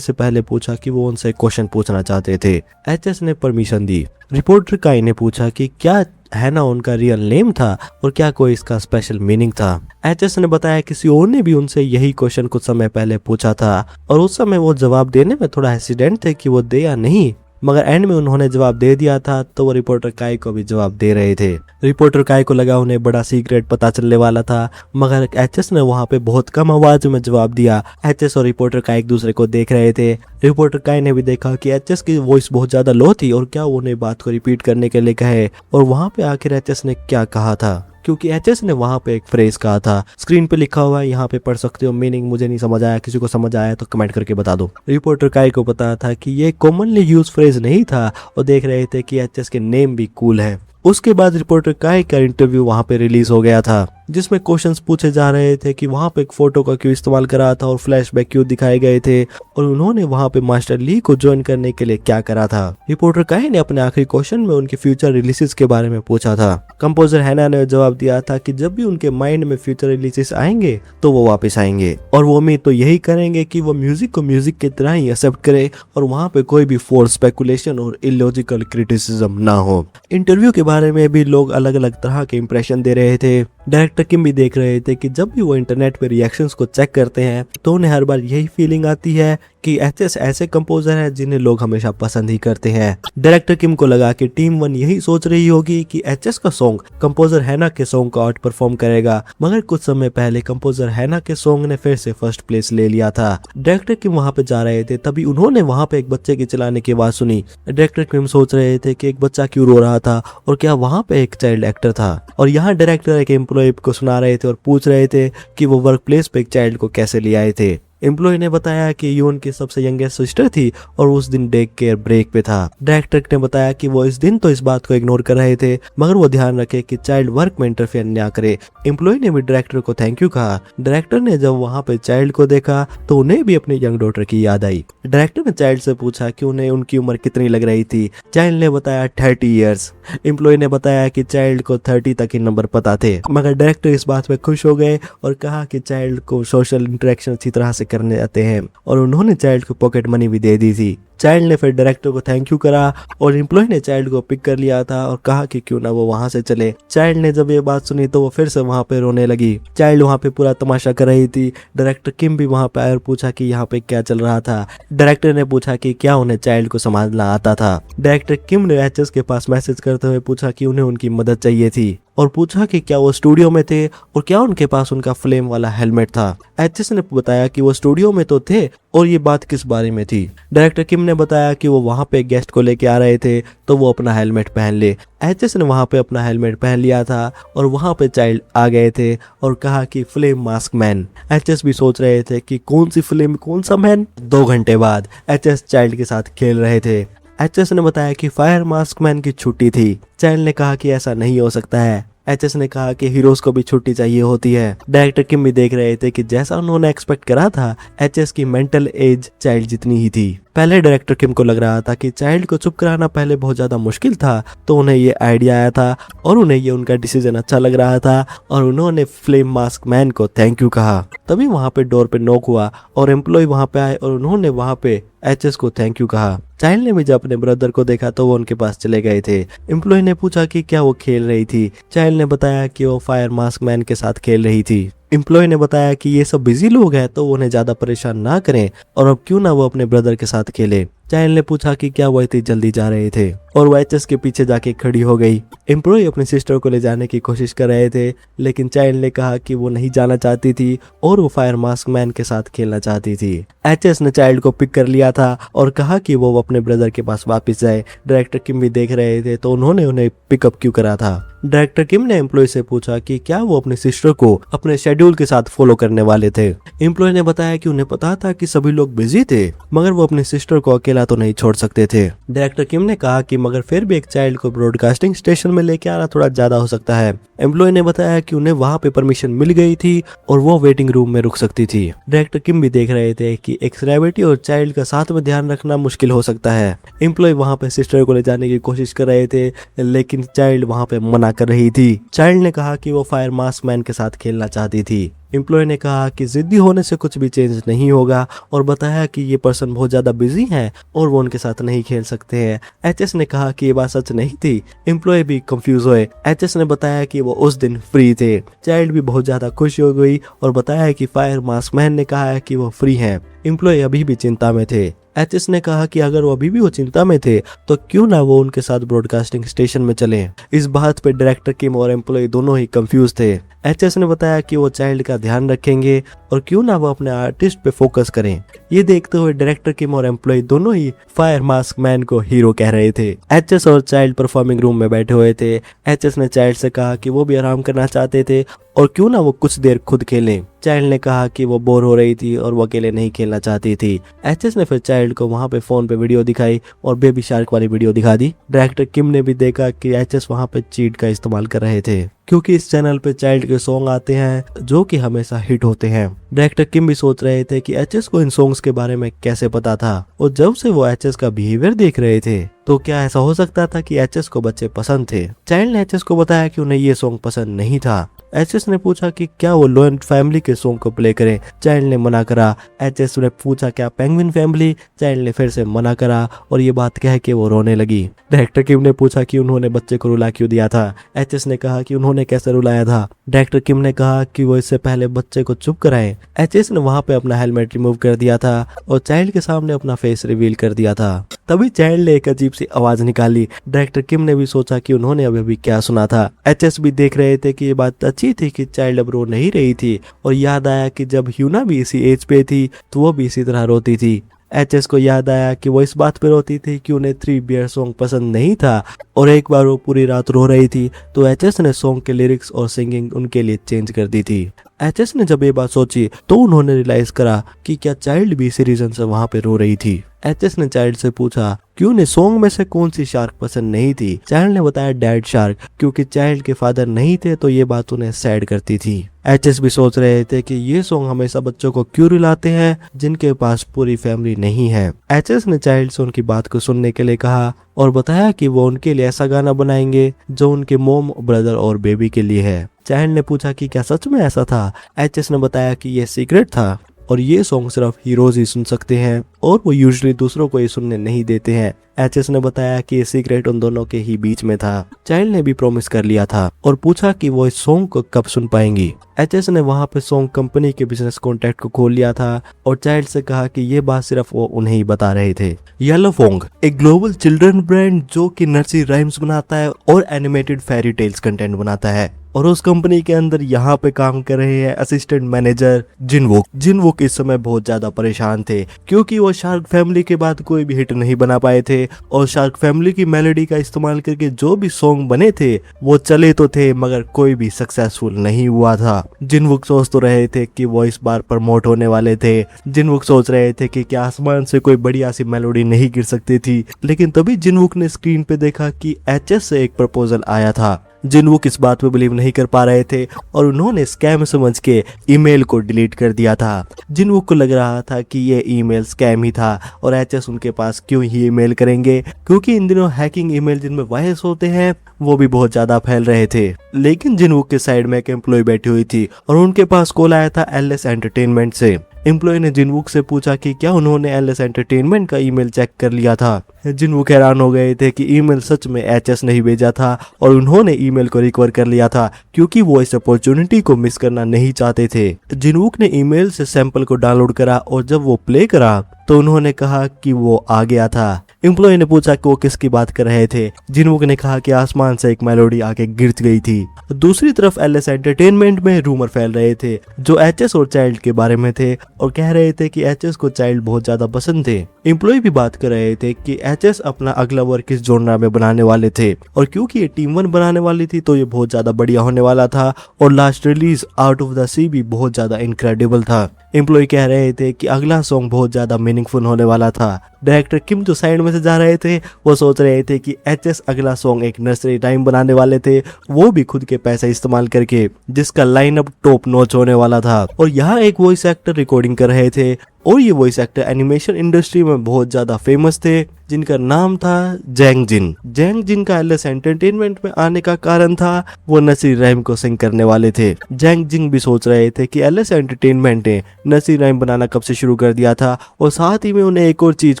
से पहले पूछा कि वो उनसे क्वेश्चन पूछना चाहते थे। एचएस ने परमिशन दी। रिपोर्टर काय ने पूछा कि क्या हैना उनका रियल नेम था और क्या कोई इसका स्पेशल मीनिंग था। एचएस ने बताया किसी और ने भी उनसे यही क्वेश्चन कुछ समय पहले पूछा था और उस समय वो जवाब देने में थोड़ा हेसिडेंट थे कि वो दे या नहीं, मगर एंड में उन्होंने जवाब दे दिया था तो वो रिपोर्टर काय को भी जवाब दे रहे थे। रिपोर्टर काय को लगा उन्हें बड़ा सीक्रेट पता चलने वाला था, मगर एचएस ने वहां पे बहुत कम आवाज में जवाब दिया। एचएस और रिपोर्टर काय एक दूसरे को देख रहे थे। रिपोर्टर काय ने भी देखा कि एचएस की वॉइस बहुत ज्यादा लो थी और क्या वो उन्हें बात को रिपीट करने के लिए कहे, और वहां पे आखिर एचएस ने क्या कहा था, क्योंकि एचएस ने वहां पे एक फ्रेज कहा था। स्क्रीन पे लिखा हुआ है, यहाँ पे पढ़ सकते हो। मीनिंग मुझे नहीं समझ आया, किसी को समझ आया तो कमेंट करके बता दो। रिपोर्टर काय को पता था कि ये कॉमनली यूज फ्रेज नहीं था और देख रहे थे कि एचएस के नेम भी कूल है। उसके बाद रिपोर्टर काय का इंटरव्यू वहां पे रिलीज हो गया था, जिसमें क्वेश्चंस पूछे जा रहे थे कि वहां पे एक फोटो का क्यों इस्तेमाल करा था और फ्लैशबैक क्यों दिखाए गए थे और उन्होंने वहां पे मास्टर ली को ज्वाइन करने के लिए क्या करा था। रिपोर्टर काय ने अपने आखिरी क्वेश्चन में उनके फ्यूचर रिलीजेस के बारे में पूछा था। कंपोजर हैना ने जवाब दिया था कि जब भी उनके माइंड में फ्यूचर रिलीजेस आएंगे तो वो वापस आएंगे और वो उम्मीद तो यही करेंगे कि वो म्यूजिक को म्यूजिक की तरह ही एक्सेप्ट करे और वहां पे कोई भी फोर्स स्पेकुलेशन और इलॉजिकल क्रिटिसिज्म ना हो। इंटरव्यू के बारे में भी लोग अलग अलग तरह के इंप्रेशन दे रहे थे। डायरेक्टर किम भी देख रहे थे कि जब भी वो इंटरनेट पे रिएक्शंस को चेक करते हैं तो उन्हें हर बार यही फीलिंग आती है कि एचएस ऐसे कंपोजर है जिन्हें लोग हमेशा पसंद ही करते हैं। डायरेक्टर किम को लगा कि टीम 1 यही सोच रही होगी कि एचएस का सॉन्ग कंपोजर हैना के सॉन्ग को आउट परफॉर्म करेगा, मगर कुछ समय पहले कंपोजर हैना के सॉन्ग ने फिर से फर्स्ट प्लेस ले लिया था। डायरेक्टर किम वहां पे जा रहे थे, तभी उन्होंने वहां पे एक बच्चे की चिल्लाने की आवाज सुनी। डायरेक्टर किम सोच रहे थे कि एक बच्चा क्यों रो रहा था और क्या वहां पे एक चाइल्ड एक्टर था, और यहाँ डायरेक्टर एक एम्प्लॉय को सुना रहे थे और पूछ रहे थे कि वो वर्क प्लेस पे एक चाइल्ड को कैसे ले आए थे। एम्प्लॉय ने बताया कि ये उनकी सबसे यंगेस्ट सिस्टर थी और उस दिन डे केयर ब्रेक पे था। डायरेक्टर ने बताया कि वो इस दिन तो इस बात को इग्नोर कर रहे थे, मगर वो ध्यान रखे कि चाइल्ड वर्क में इंटरफेयर ना करे। एम्प्लॉय ने भी डायरेक्टर को थैंक यू कहा। डायरेक्टर ने जब वहां पे चाइल्ड को देखा तो उन्हें भी अपनी यंग डॉटर की याद आई। डायरेक्टर ने चाइल्ड से पूछा कि उन्हें उनकी उम्र कितनी लग रही थी। चाइल्ड ने बताया 30 ईयर्स। एम्प्लॉय ने बताया कि चाइल्ड को 30 तक ही नंबर पता थे, मगर डायरेक्टर इस बात में खुश हो गए और कहा कि चाइल्ड को सोशल इंटरेक्शन अच्छी तरह से करने आते हैं, और उन्होंने चाइल्ड को पॉकेट मनी भी दे दी थी। चाइल्ड ने फिर डायरेक्टर को थैंक यू करा और एम्प्लॉय ने चाइल्ड को पिक कर लिया था और कहा कि क्यों ना वो वहां से चले। चाइल्ड ने जब ये बात सुनी तो वो फिर से वहां पे रोने लगी। चाइल्ड वहां पे पूरा तमाशा कर रही थी। डायरेक्टर किम भी वहां पे आया और पूछा कि यहाँ पे क्या चल रहा था। डायरेक्टर ने पूछा कि क्या उन्हें चाइल्ड को संभालना आता था। डायरेक्टर किम ने एचएस के पास मैसेज करते हुए पूछा कि उन्हें उनकी मदद चाहिए थी और पूछा कि क्या वो स्टूडियो में थे और क्या उनके पास उनका फ्लेम वाला हेलमेट था। एचएस ने बताया कि वो स्टूडियो में तो थे और ये बात किस बारे में थी। डायरेक्टर किम ने बताया कि वो वहां पे गेस्ट को लेके आ रहे थे तो वो अपना हेलमेट पहन ले। एचएस ने वहां पे अपना हेलमेट पहन लिया था और वहां पे चाइल्ड आ गए थे और कहा कि फ्लेम मास्क मैन। एचएस भी सोच रहे थे कि कौन सी फ्लेम कौन सा मैन। 2 घंटे बाद एचएस चाइल्ड के साथ खेल रहे थे। एचएस ने बताया कि फायर मास्क मैन की छुट्टी थी। चाइल्ड ने कहा कि ऐसा नहीं हो सकता है। एचएस ने कहा कि हीरोज को भी छुट्टी चाहिए होती है। डायरेक्टर किम भी देख रहे थे कि जैसा उन्होंने एक्सपेक्ट करा था, एचएस की मेंटल एज चाइल्ड जितनी ही थी। पहले डायरेक्टर किम को लग रहा था कि चाइल्ड को चुप कराना पहले बहुत ज्यादा मुश्किल था, तो उन्हें ये आइडिया आया था और उन्हें ये उनका डिसीजन अच्छा लग रहा था और उन्होंने फ्लेम मास्क मैन को थैंक यू कहा। तभी वहां पे डोर पे नॉक हुआ और एम्प्लॉय वहां पे आए और उन्होंने वहां पे एचएस को थैंक यू कहा। चाइल्ड ने भी जब अपने ब्रदर को देखा तो वो उनके पास चले गए थे। एम्प्लॉय ने पूछा कि क्या वो खेल रही थी। चाइल्ड ने बताया कि वो फायर मास्क मैन के साथ खेल रही थी। एम्प्लॉय ने बताया कि ये सब बिजी लोग हैं तो वो उन्हें ज्यादा परेशान ना करें और अब क्यों ना वो अपने ब्रदर के साथ खेले। चाइल्ड ने पूछा कि क्या वो इतनी जल्दी जा रहे थे और वो एचएस के पीछे जाके खड़ी हो गई। एम्प्लॉय अपनी सिस्टर को ले जाने की कोशिश कर रहे थे, लेकिन चाइल्ड ने कहा कि वो नहीं जाना चाहती थी और वो फायर मास्क मैन के साथ खेलना चाहती थी। एचएस ने चाइल्ड को पिक कर लिया था और कहा कि वो अपने ब्रदर के पास वापस जाए। डायरेक्टर किम भी देख रहे थे तो उन्होंने उन्हें पिकअप क्यों करा था। डायरेक्टर किम ने एम्प्लॉय से पूछा कि क्या वो अपने सिस्टर को अपने शेड्यूल के साथ फॉलो करने वाले थे। एम्प्लॉय ने बताया कि उन्हें पता था कि सभी लोग बिजी थे, मगर वो अपनी सिस्टर को अकेला तो नहीं छोड़ सकते थे। डायरेक्टर किम ने कहा कि मगर फिर भी एक चाइल्ड को ब्रॉडकास्टिंग स्टेशन में लेके आना थोड़ा ज्यादा हो सकता है। एम्प्लॉय ने बताया कि उन्हें वहां पे परमिशन मिल गई थी और वो वेटिंग रूम में रुक सकती थी। डायरेक्टर किम भी देख रहे थे कि एक सेलिब्रिटी और चाइल्ड का साथ में ध्यान रखना मुश्किल हो सकता है। एम्प्लॉय वहां पे सिस्टर को ले जाने की कोशिश कर रहे थे, लेकिन चाइल्ड वहां पे मना कर रही थी। चाइल्ड ने कहा कि वो फायर मास्क मैन के साथ खेलना चाहती थी। एम्प्लॉय ने कहा कि जिद्दी होने से कुछ भी चेंज नहीं होगा और बताया कि ये पर्सन बहुत ज्यादा बिजी है और वो उनके साथ नहीं खेल सकते हैं। एचएस ने कहा कि ये बात सच नहीं थी। एम्प्लॉय भी कंफ्यूज हुए। एचएस ने बताया कि वो उस दिन फ्री थे। चाइल्ड भी बहुत ज्यादा खुश हो गई और बताया कि फायर मास्क मैन ने कहा है कि वो फ्री हैं। एम्प्लॉय अभी भी चिंता में थे। एचएस ने कहा कि अगर वो अभी भी वो चिंता में थे तो क्यों ना वो उनके साथ ब्रॉडकास्टिंग स्टेशन में चले। इस बात पे डायरेक्टर किम और एम्प्लॉय दोनों ही कंफ्यूज थे। एचएस ने बताया कि वो चाइल्ड का ध्यान रखेंगे और क्यों ना वो अपने आर्टिस्ट पे फोकस करें। ये देखते हुए डायरेक्टर किम और एम्प्लॉय दोनों ही फायर मास्क मैन को हीरो कह रहे थे। एचएस और चाइल्ड परफॉर्मिंग रूम में बैठे हुए थे। एचएस ने चाइल्ड से कहा कि वो भी आराम करना चाहते थे और क्यों ना वो कुछ देर खुद खेलें। चाइल्ड ने कहा कि वो बोर हो रही थी और वो अकेले नहीं खेलना चाहती थी। एचएस ने फिर चाइल्ड को वहां पे फोन पे वीडियो दिखाई और बेबी शार्क वाली वीडियो दिखा दी। डायरेक्टर किम ने भी देखा कि एचएस वहां पे चीट का इस्तेमाल कर रहे थे, क्योंकि इस चैनल पे चाइल्ड के सॉन्ग आते हैं जो कि हमेशा हिट होते हैं। डायरेक्टर किम भी सोच रहे थे कि एचएस को इन सॉन्ग्स के बारे में कैसे पता था, और जब से वो एचएस का बिहेवियर देख रहे थे तो क्या ऐसा हो सकता था कि एचएस को बच्चे पसंद थे। चाइल्ड ने एचएस को बताया कि उन्हें ये सॉन्ग पसंद नहीं था। एचएस ने पूछा कि क्या वो लो एंड फैमिली के सॉन्ग को प्ले करें। चाइल्ड ने मना करा। एचएस ने पूछा क्या पेंगुइन फैमिली। चाइल्ड ने फिर से मना करा और ये बात कह के वो रोने लगी। डायरेक्टर किम ने पूछा कि उन्होंने बच्चे को रुला क्यों दिया था। एचएस ने कहा कि उन्होंने कैसे रुलाया था। डायरेक्टर किम ने कहा कि वो इससे पहले बच्चे को चुप कराए। एचएस ने वहां पे अपना हेलमेट रिमूव कर दिया था और चाइल्ड के सामने अपना फेस रिवील कर दिया था। तभी चाइल्ड ने एक अजीब सी आवाज निकाली। डायरेक्टर किम ने भी सोचा कि उन्होंने अभी क्या सुना था। एचएस भी देख रहे थे कि ये बात अच्छी थी कि चाइल्ड अब रो नहीं रही थी, और याद आया कि जब ह्यूना भी इसी एज पे थी तो वो भी इसी तरह रोती थी। एचएस को याद आया कि वो इस बात पे रोती थी कि उन्हें थ्री बियर सॉन्ग पसंद नहीं था, और एक बार वो पूरी रात रो रही थी तो एचएस ने सॉन्ग के लिरिक्स और सिंगिंग उनके लिए चेंज कर दी थी। एचएस ने जब ये बात सोची तो उन्होंने रियलाइज करा कि क्या चाइल्ड भी इसी रीजन से वहां पे रो रही थी। एचएस ने चाइल्ड से पूछा कि उन्हें सॉन्ग में से कौन सी शार्क पसंद नहीं थी। चाइल्ड ने बताया डैड शार्क, क्योंकि चाइल्ड के फादर नहीं थे तो ये बात उन्हें सैड करती थी। एचएस भी सोच रहे थे कि ये सॉन्ग हमेशा बच्चों को क्यों रुलाते हैं जिनके पास पूरी फैमिली नहीं है। एचएस ने चाइल्ड से उनकी बात को सुनने के लिए कहा और बताया कि वो उनके लिए ऐसा गाना बनाएंगे जो उनके मोम, ब्रदर और बेबी के लिए है। चाइल्ड ने पूछा कि क्या सच में ऐसा था। एचएस ने बताया कि ये सीक्रेट था और ये सॉन्ग सिर्फ हीरोज ही सुन सकते हैं और वो यूजुअली दूसरों को ये सुनने नहीं देते हैं। एचएस ने बताया कि ये सीक्रेट उन दोनों के ही बीच में था। चाइल्ड ने भी प्रॉमिस कर लिया था और पूछा कि वो इस सॉन्ग को कब सुन पाएंगी। एचएस ने वहां पे सॉन्ग कंपनी के बिजनेस कॉन्टैक्ट को खोल लिया था और चाइल्ड से कहा कि ये बात सिर्फ वो उन्हें ही बता रहे थे। येलो फोंग एक ग्लोबल चिल्ड्रन ब्रांड जो कि नर्सरी राइम्स बनाता है और एनिमेटेड फेरी टेल्स कंटेंट बनाता है, और उस कंपनी के अंदर यहाँ पे काम कर रहे हैं असिस्टेंट मैनेजर जिनवुक। जिनवुक इस समय बहुत ज्यादा परेशान थे क्योंकि वो शार्क फैमिली के बाद कोई भी हिट नहीं बना पाए थे, और शार्क फैमिली की मेलोडी का इस्तेमाल करके जो भी सॉन्ग बने थे वो चले तो थे मगर कोई भी सक्सेसफुल नहीं हुआ था। जिनवुक सोच तो रहे थे कि वो इस बार प्रमोट होने वाले थे। जिनवुक सोच रहे थे कि क्या आसमान से कोई बढ़िया सी मेलोडी नहीं गिर सकती थी, लेकिन तभी जिनवुक ने स्क्रीन पे देखा कि एचएस से एक प्रपोजल आया था। जिनवुक इस बात पे बिलीव नहीं कर पा रहे थे और उन्होंने स्कैम समझ के ईमेल को डिलीट कर दिया था। जिनवुक को लग रहा था कि ये ईमेल स्कैम ही था और एचएस उनके पास क्यों ही ईमेल करेंगे, क्योंकि इन दिनों हैकिंग ईमेल जिनमें वायरस होते हैं वो भी बहुत ज्यादा फैल रहे थे। लेकिन जिनवुक के साइड में एक एम्प्लॉय बैठी हुई थी और उनके पास कॉल आया था एलएस एंटरटेनमेंट से। एम्प्लॉय ने जिनवुक से पूछा कि क्या उन्होंने एलएस एंटरटेनमेंट का ईमेल चेक कर लिया था। जिनवुक हैरान हो गए थे कि ईमेल सच में एचएस ने ही भेजा था और उन्होंने ईमेल को रिकवर कर लिया था क्योंकि वो इस अपॉर्चुनिटी को मिस करना नहीं चाहते थे। जिनवुक ने ईमेल से सैंपल को डाउनलोड करा और जब वो प्ले करा तो उन्होंने कहा कि वो आ गया था। एम्प्लॉय ने पूछा कि वो किसकी बात कर रहे थे। जिनवुक ने कहा कि आसमान से एक मेलोडी आके गिर गई थी। दूसरी तरफ एलएस एंटरटेनमेंट में रूमर फैल रहे थे जो एचएस और चाइल्ड के बारे में थे और कह रहे थे कि एचएस को चाइल्ड बहुत ज्यादा पसंद थे। एम्प्लॉय भी बात कर रहे थे कि एचएस अपना अगला वर्क इस जॉनरा में बनाने वाले थे और क्योंकि ये टीम 1 बनाने वाली थी तो ये बहुत ज्यादा बढ़िया होने वाला था और last release out of the sea भी बहुत ज्यादा इनक्रेडिबल था। एम्प्लॉय कह रहे थे कि अगला सॉन्ग बहुत ज्यादा मीनिंगफुल होने वाला था। डायरेक्टर किम जो साइड में से जा रहे थे वो सोच रहे थे कि एचएस अगला सॉन्ग एक नर्सरी टाइम बनाने वाले थे, वो भी खुद के पैसे इस्तेमाल करके, जिसका लाइनअप टॉप नॉच होने वाला था। और यहाँ एक वॉइस एक्टर रिकॉर्डिंग कर रहे थे और ये वॉइस एक्टर एनिमेशन इंडस्ट्री में बहुत ज्यादा फेमस थे जिनका नाम था जैंग जिन। जैंग जिन का एलएस एंटरटेनमेंट में आने का कारण था वो नसीर रहीम को सिंग करने वाले थे। जैंग जिन भी सोच रहे थे कि एलएस एंटरटेनमेंट ने नसीर रहीम बनाना कब से शुरू कर दिया था और साथ ही में उन्हें एक और चीज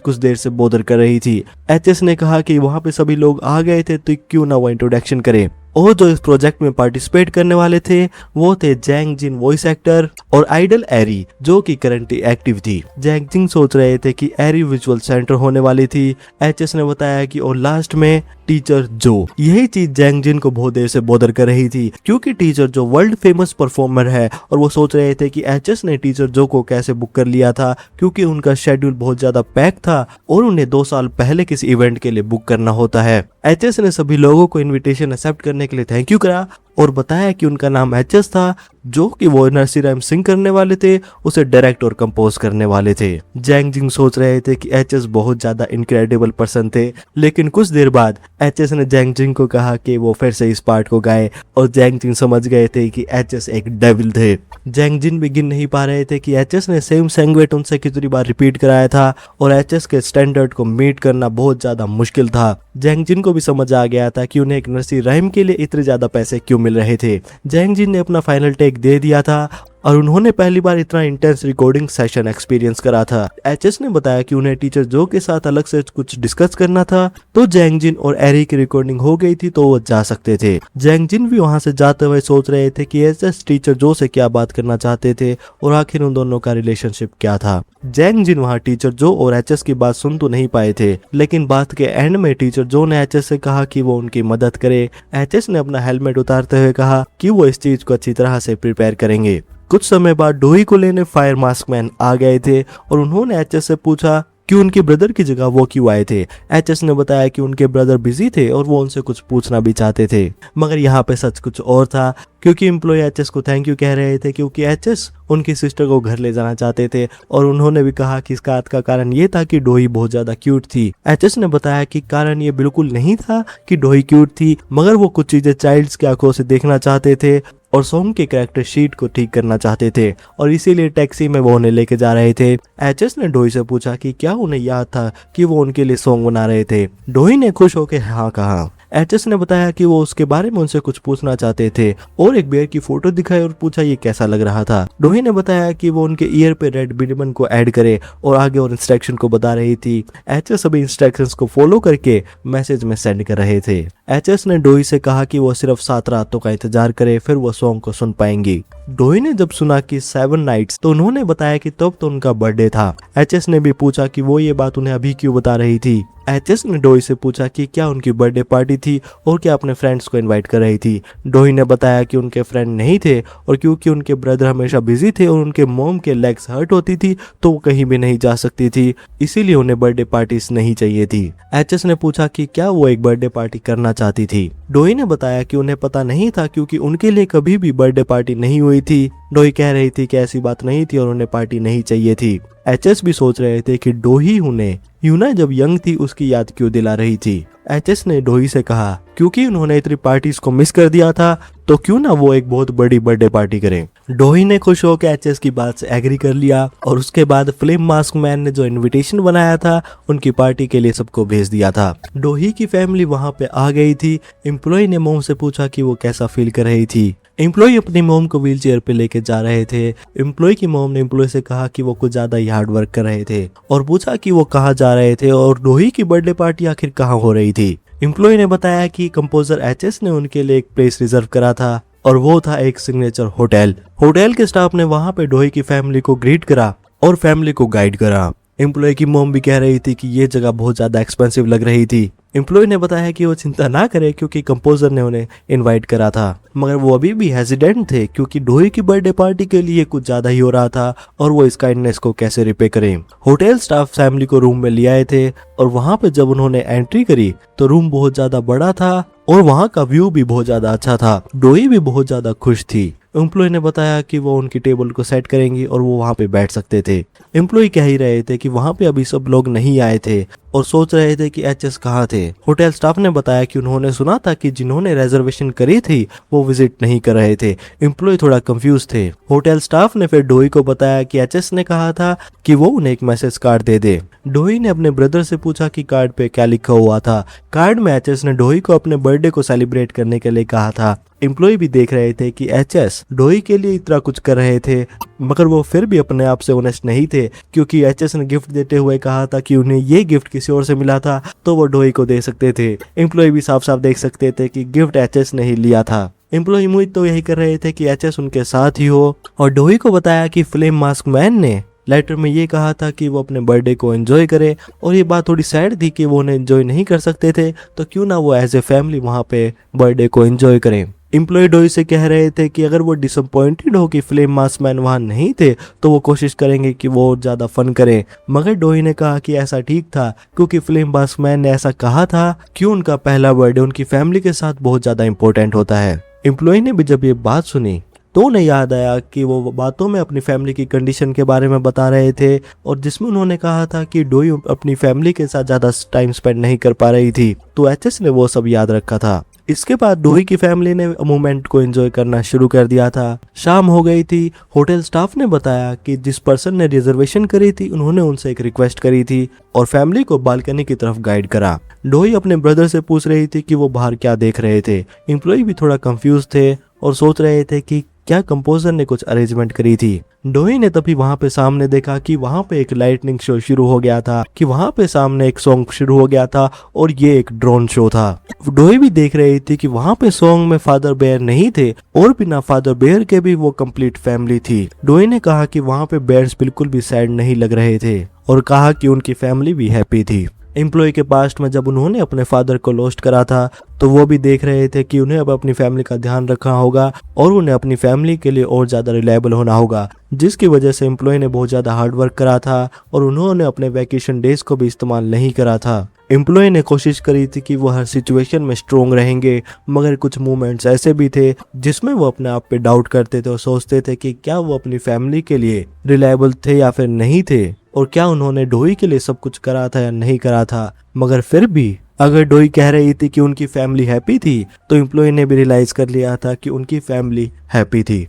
कुछ देर से बोदर कर रही थी। एचएस ने कहा कि वहां पे सभी लोग आ गए थे तो क्यों ना वो इंट्रोडक्शन करे और जो इस प्रोजेक्ट में पार्टिसिपेट करने वाले थे वो थे जैंग जिन वॉइस एक्टर और आइडल एरी जो कि करंटली एक्टिव थी। जैंग जिन सोच रहे थे कि एरी विजुअल सेंटर होने वाली थी। एचएस ने बताया कि और लास्ट में टीचर जो, यही चीज जैंग जिन को बहुत देर से बोदर कर रही थी क्योंकि टीचर जो वर्ल्ड फेमस परफॉर्मर है और वो सोच रहे थे कि एचएस ने टीचर जो को कैसे बुक कर लिया था क्योंकि उनका शेड्यूल बहुत ज्यादा पैक था और उन्हें 2 साल पहले किसी इवेंट के लिए बुक करना होता है। एचएस ने सभी लोगों को इनविटेशन एक्सेप्ट करने के लिए थैंक यू करा और बताया कि उनका नाम एचएस था जो कि वो नरसी रहीम सिंग करने वाले थे, उसे डायरेक्ट और कंपोज करने वाले थे। जैंग जिंग सोच रहे थे कि एचएस बहुत ज्यादा इनक्रेडिबल पर्सन थे, लेकिन कुछ देर बाद एचएस ने जैंग जिंग को कहा कि वो फिर से इस पार्ट को गाए और जैंग जिंग समझ गए थे कि एचएस एक डेविल थे। जैंग जिन भी गिन नहीं पा रहे थे कि एचएस ने सेम सैंगवेट उनसे कितनी बार रिपीट कराया था और एचएस के स्टैंडर्ड को मीट करना बहुत ज्यादा मुश्किल था। जैंग जिन को भी समझ आ गया था कि उन्हें एक नरसी रहीम के लिए इतने ज्यादा पैसे क्यों मिल रहे थे। जैंग जिन ने अपना फाइनल टेक दे दिया था और उन्होंने पहली बार इतना इंटेंस रिकॉर्डिंग सेशन एक्सपीरियंस करा था। एचएस ने बताया कि उन्हें टीचर जो के साथ अलग से कुछ डिस्कस करना था, तो जैंग जिन और एरी की रिकॉर्डिंग हो गई थी तो वो जा सकते थे। जैंग जिन भी वहां से जाते हुए सोच रहे थे कि एचएस टीचर जो से क्या बात करना चाहते थे और आखिर उन दोनों का रिलेशनशिप क्या था। जैंग जिन वहां टीचर जो और एचएस की बात सुन तो नहीं पाए थे, लेकिन बात के एंड में टीचर जो ने एचएस से कहा कि वो उनकी मदद करे। एचएस ने अपना हेलमेट उतारते हुए कहा कि वो इस चीज को अच्छी तरह से प्रिपेयर करेंगे। कुछ समय बाद डोही को लेने फायर मास्क मैन आ गए थे और उन्होंने एचएस से पूछा कि उनके ब्रदर की जगह वो क्यों आए थे। एचएस ने बताया कि उनके ब्रदर बिजी थे और वो उनसे कुछ पूछना भी चाहते थे, मगर यहाँ पे सच कुछ और था क्योंकि एम्प्लॉय एचएस को थैंक यू कह रहे थे क्योंकि एचएस उनकी सिस्टर को घर ले जाना चाहते थे और उन्होंने भी कहा कि इसका का कारण ये था कि डोही बहुत ज्यादा क्यूट थी। एचएस ने बताया कि कारण ये बिल्कुल नहीं था कि डोही क्यूट थी, मगर वो कुछ चीजें चाइल्ड्स की आंखों से देखना चाहते थे और सॉन्ग के कैरेक्टर शीट को ठीक करना चाहते थे और इसीलिए टैक्सी में वो उन्हें लेके जा रहे थे। एचएस ने डोही से पूछा कि क्या उन्हें याद था कि वो उनके लिए सॉन्ग बना रहे थे। डोही ने खुश होकर हाँ कहा। एचएस ने बताया कि वो उसके बारे में उनसे कुछ पूछना चाहते थे और एक बेयर की फोटो दिखाई और पूछा ये कैसा लग रहा था। डोही ने बताया कि वो उनके ईयर पे रेड बिलिबन को ऐड करे और आगे और इंस्ट्रक्शन को बता रही थी। एचएस सभी इंस्ट्रक्शंस को फॉलो करके मैसेज में सेंड कर रहे थे। एचएस ने डोही से कहा कि वो सिर्फ 7 रातों का इंतजार करे, फिर वो सॉन्ग को सुन पाएंगी। डोही ने जब सुना कि 7 नाइट्स तो उन्होंने बताया कि तब तो उनका बर्थडे था। एचएस ने भी पूछा कि वो ये बात उन्हें अभी क्यों बता रही थी। एचएस ने डोही से पूछा कि क्या उनकी बर्थडे पार्टी थी और क्या अपने फ्रेंड्स को इनवाइट कर रही थी। डोही ने बताया कि उनके फ्रेंड नहीं थे और क्योंकि उनके ब्रदर हमेशा बिजी थे और उनके मॉम के लेग्स हर्ट होती थी तो वो कहीं भी नहीं जा सकती थी, इसीलिए उन्हें बर्थडे पार्टीज नहीं चाहिए थी। एचएस ने पूछा कि क्या वो एक बर्थडे पार्टी करना चाहती थी। डोही ने बताया कि उन्हें पता नहीं था क्योंकि उनके लिए कभी भी बर्थडे पार्टी नहीं हुई थी। डोही कह रही थी कि ऐसी बात नहीं थी और उन्हें पार्टी नहीं चाहिए थी। एचएस भी सोच रहे थे कि डोही उन्हें यूना जब यंग थी उसकी याद क्यों दिला रही थी। एचएस ने डोही से कहा क्योंकि उन्होंने इतनी पार्टीज को मिस कर दिया था तो क्यों ना वो एक बहुत बड़ी बर्थडे पार्टी करें। डोही ने खुश होकर एचएस की बात से एग्री कर लिया और उसके बाद फ्लेम मास्क मैन ने जो इनविटेशन बनाया था उनकी पार्टी के लिए सबको भेज दिया था। डोही की फैमिली वहां पे आ गई थी। एम्प्लॉय ने मोम से पूछा कि वो कैसा फील कर रही थी। एम्प्लॉय अपनी मोम को व्हील चेयर पे लेके जा रहे थे। एम्प्लॉय की मोम ने एम्प्लॉय से कहा कि वो कुछ ज्यादा ही हार्ड वर्क कर रहे थे और पूछा कि वो कहाँ जा रहे थे और डोही की बर्थडे पार्टी आखिर कहाँ हो रही थी। एम्प्लॉय ने बताया कि कंपोजर एचएस ने उनके लिए एक प्लेस रिजर्व करा था और वो था एक सिग्नेचर होटल। होटल के स्टाफ ने वहां पे डोही की फैमिली को ग्रीट करा और फैमिली को गाइड करा। एम्प्लॉय की मॉम भी कह रही थी कि ये जगह बहुत ज़्यादा एक्सपेंसिव लग रही थी। एम्प्लॉय ने बताया कि वो चिंता ना करे क्योंकि कंपोजर ने उन्हें इनवाइट करा था, मगर वो अभी भी हेजिडेंट थे क्योंकि डोई की बर्थडे पार्टी के लिए कुछ ज़्यादा ही हो रहा था और वो इस काइंडनेस को कैसे रिपे करें। होटल स्टाफ फैमिली को रूम में ले आए थे और वहाँ पे जब उन्होंने एंट्री करी तो रूम बहुत ज़्यादा बड़ा था और वहाँ का व्यू भी बहुत ज़्यादा अच्छा था। डोई भी बहुत ज़्यादा खुश थी। एम्प्लॉय ने बताया कि वो उनकी टेबल को सेट करेंगी और वो वहाँ पे बैठ सकते थे। एम्प्लॉय कह ही रहे थे कि वहाँ पे अभी सब लोग नहीं आए थे और सोच रहे थे कि एचएस कहाँ थे। होटल स्टाफ ने बताया कि उन्होंने सुना था कि जिन्होंने रिजर्वेशन करी थी वो विजिट नहीं कर रहे थे। एम्प्लॉय थोड़ा कंफ्यूज थे। होटल स्टाफ ने फिर डोई को बताया कि एचएस ने कहा था कि वो उन्हें एक मैसेज कार्ड दे दे। डोई ने अपने ब्रदर से पूछा कि कार्ड पे क्या लिखा हुआ था। कार्ड में एचएस ने डोई को अपने बर्थडे को सेलिब्रेट करने के लिए कहा था। एम्प्लॉय भी देख रहे थे कि एचएस डोई के लिए इतना कुछ कर रहे थे, मगर वो फिर भी अपने आप से ऑनेस्ट नहीं थे क्योंकि एचएस ने गिफ्ट देते हुए कहा था कि उन्हें ये गिफ्ट किसी और से मिला था तो वो डोई को दे सकते थे। एम्प्लॉय भी साफ साफ देख सकते थे कि गिफ्ट एचएस ने ही लिया था। एम्प्लॉय उम्मीद तो यही कर रहे थे कि एचएस उनके साथ ही हो और डोई को बताया कि फ्लेम मास्क मैन ने लेटर में ये कहा था कि वो अपने बर्थडे को एंजॉय करे और ये बात थोड़ी सैड थी कि वो उन्हें एंजॉय नहीं कर सकते थे, तो क्यों ना वो एज ए फैमिली वहाँ पे बर्थडे को एंजॉय करें। एम्प्लॉय डोई से कह रहे थे कि अगर वो डिसअपॉइंटेड हो कि फ्लेम मास्क मैन वहाँ नहीं थे तो वो कोशिश करेंगे कि वो ज़्यादा फन करें, मगर डोई ने कहा कि ऐसा ठीक था क्योंकि फ्लेम मास्क मैन ने ऐसा कहा था कि उनका पहला बर्थडे उनकी फैमिली के साथ बहुत ज़्यादा इंपॉर्टेंट होता है। एम्प्लॉय ने भी जब ये बात सुनी तो उन्हें याद आया कि वो बातों में अपनी फैमिली की कंडीशन के बारे में बता रहे थे और जिसमें उन्होंने कहा था कि डोई अपनी फैमिली के साथ ज़्यादा टाइम स्पेंड नहीं कर पा रही थी, तो एचएस ने वो सब याद रखा था। इसके बाद डोई की फैमिली ने मोमेंट को एंजॉय करना शुरू कर दिया था। शाम हो गई थी। होटल स्टाफ ने बताया कि जिस पर्सन ने रिजर्वेशन करी थी उन्होंने उनसे एक रिक्वेस्ट करी थी और फैमिली को बालकनी की तरफ गाइड करा। डोई अपने ब्रदर से पूछ रही थी कि वो बाहर क्या देख रहे थे। एम्प्लॉय भी थोड़ा कंफ्यूज थे और सोच रहे थे कि क्या कंपोजर ने कुछ अरेंजमेंट करी थी। डोई ने तभी वहां पे सामने देखा कि वहां पे एक लाइटनिंग शो शुरू हो गया था, कि वहां पे सामने एक सॉन्ग शुरू हो गया था और ये एक ड्रोन शो था। डोई भी देख रही थी कि वहां पे सॉन्ग में फादर बेयर नहीं थे और बिना फादर बेयर के भी वो कंप्लीट फैमिली थी। डोई ने कहा कि वहां पे बेयर्स बिल्कुल भी सैड नहीं लग रहे थे और कहा कि उनकी फैमिली भी हैप्पी थी। एम्प्लॉय के पास्ट में जब उन्होंने अपने फादर को लॉस्ट करा था तो वो भी देख रहे थे कि उन्हें अब अपनी फैमिली का ध्यान रखना होगा और उन्हें अपनी फैमिली के लिए और ज़्यादा रिलायबल होना होगा, जिसकी वजह से एम्प्लॉय ने बहुत ज़्यादा हार्ड वर्क करा था और उन्होंने अपने वैकेशन डेज को भी इस्तेमाल नहीं करा था। एम्प्लॉय ने कोशिश करी थी कि वो हर सिचुएशन में स्ट्रोंग रहेंगे, मगर कुछ मोमेंट्स ऐसे भी थे जिसमें वो अपने आप पे डाउट करते थे और सोचते थे कि क्या वो अपनी फैमिली के लिए रिलायबल थे या फिर नहीं थे और क्या उन्होंने डोई के लिए सब कुछ करा था या नहीं करा था। मगर फिर भी अगर डोई कह रही थी कि उनकी फैमिली हैप्पी थी तो एम्प्लॉय ने भी रियलाइज कर लिया था कि उनकी फैमिली हैप्पी थी।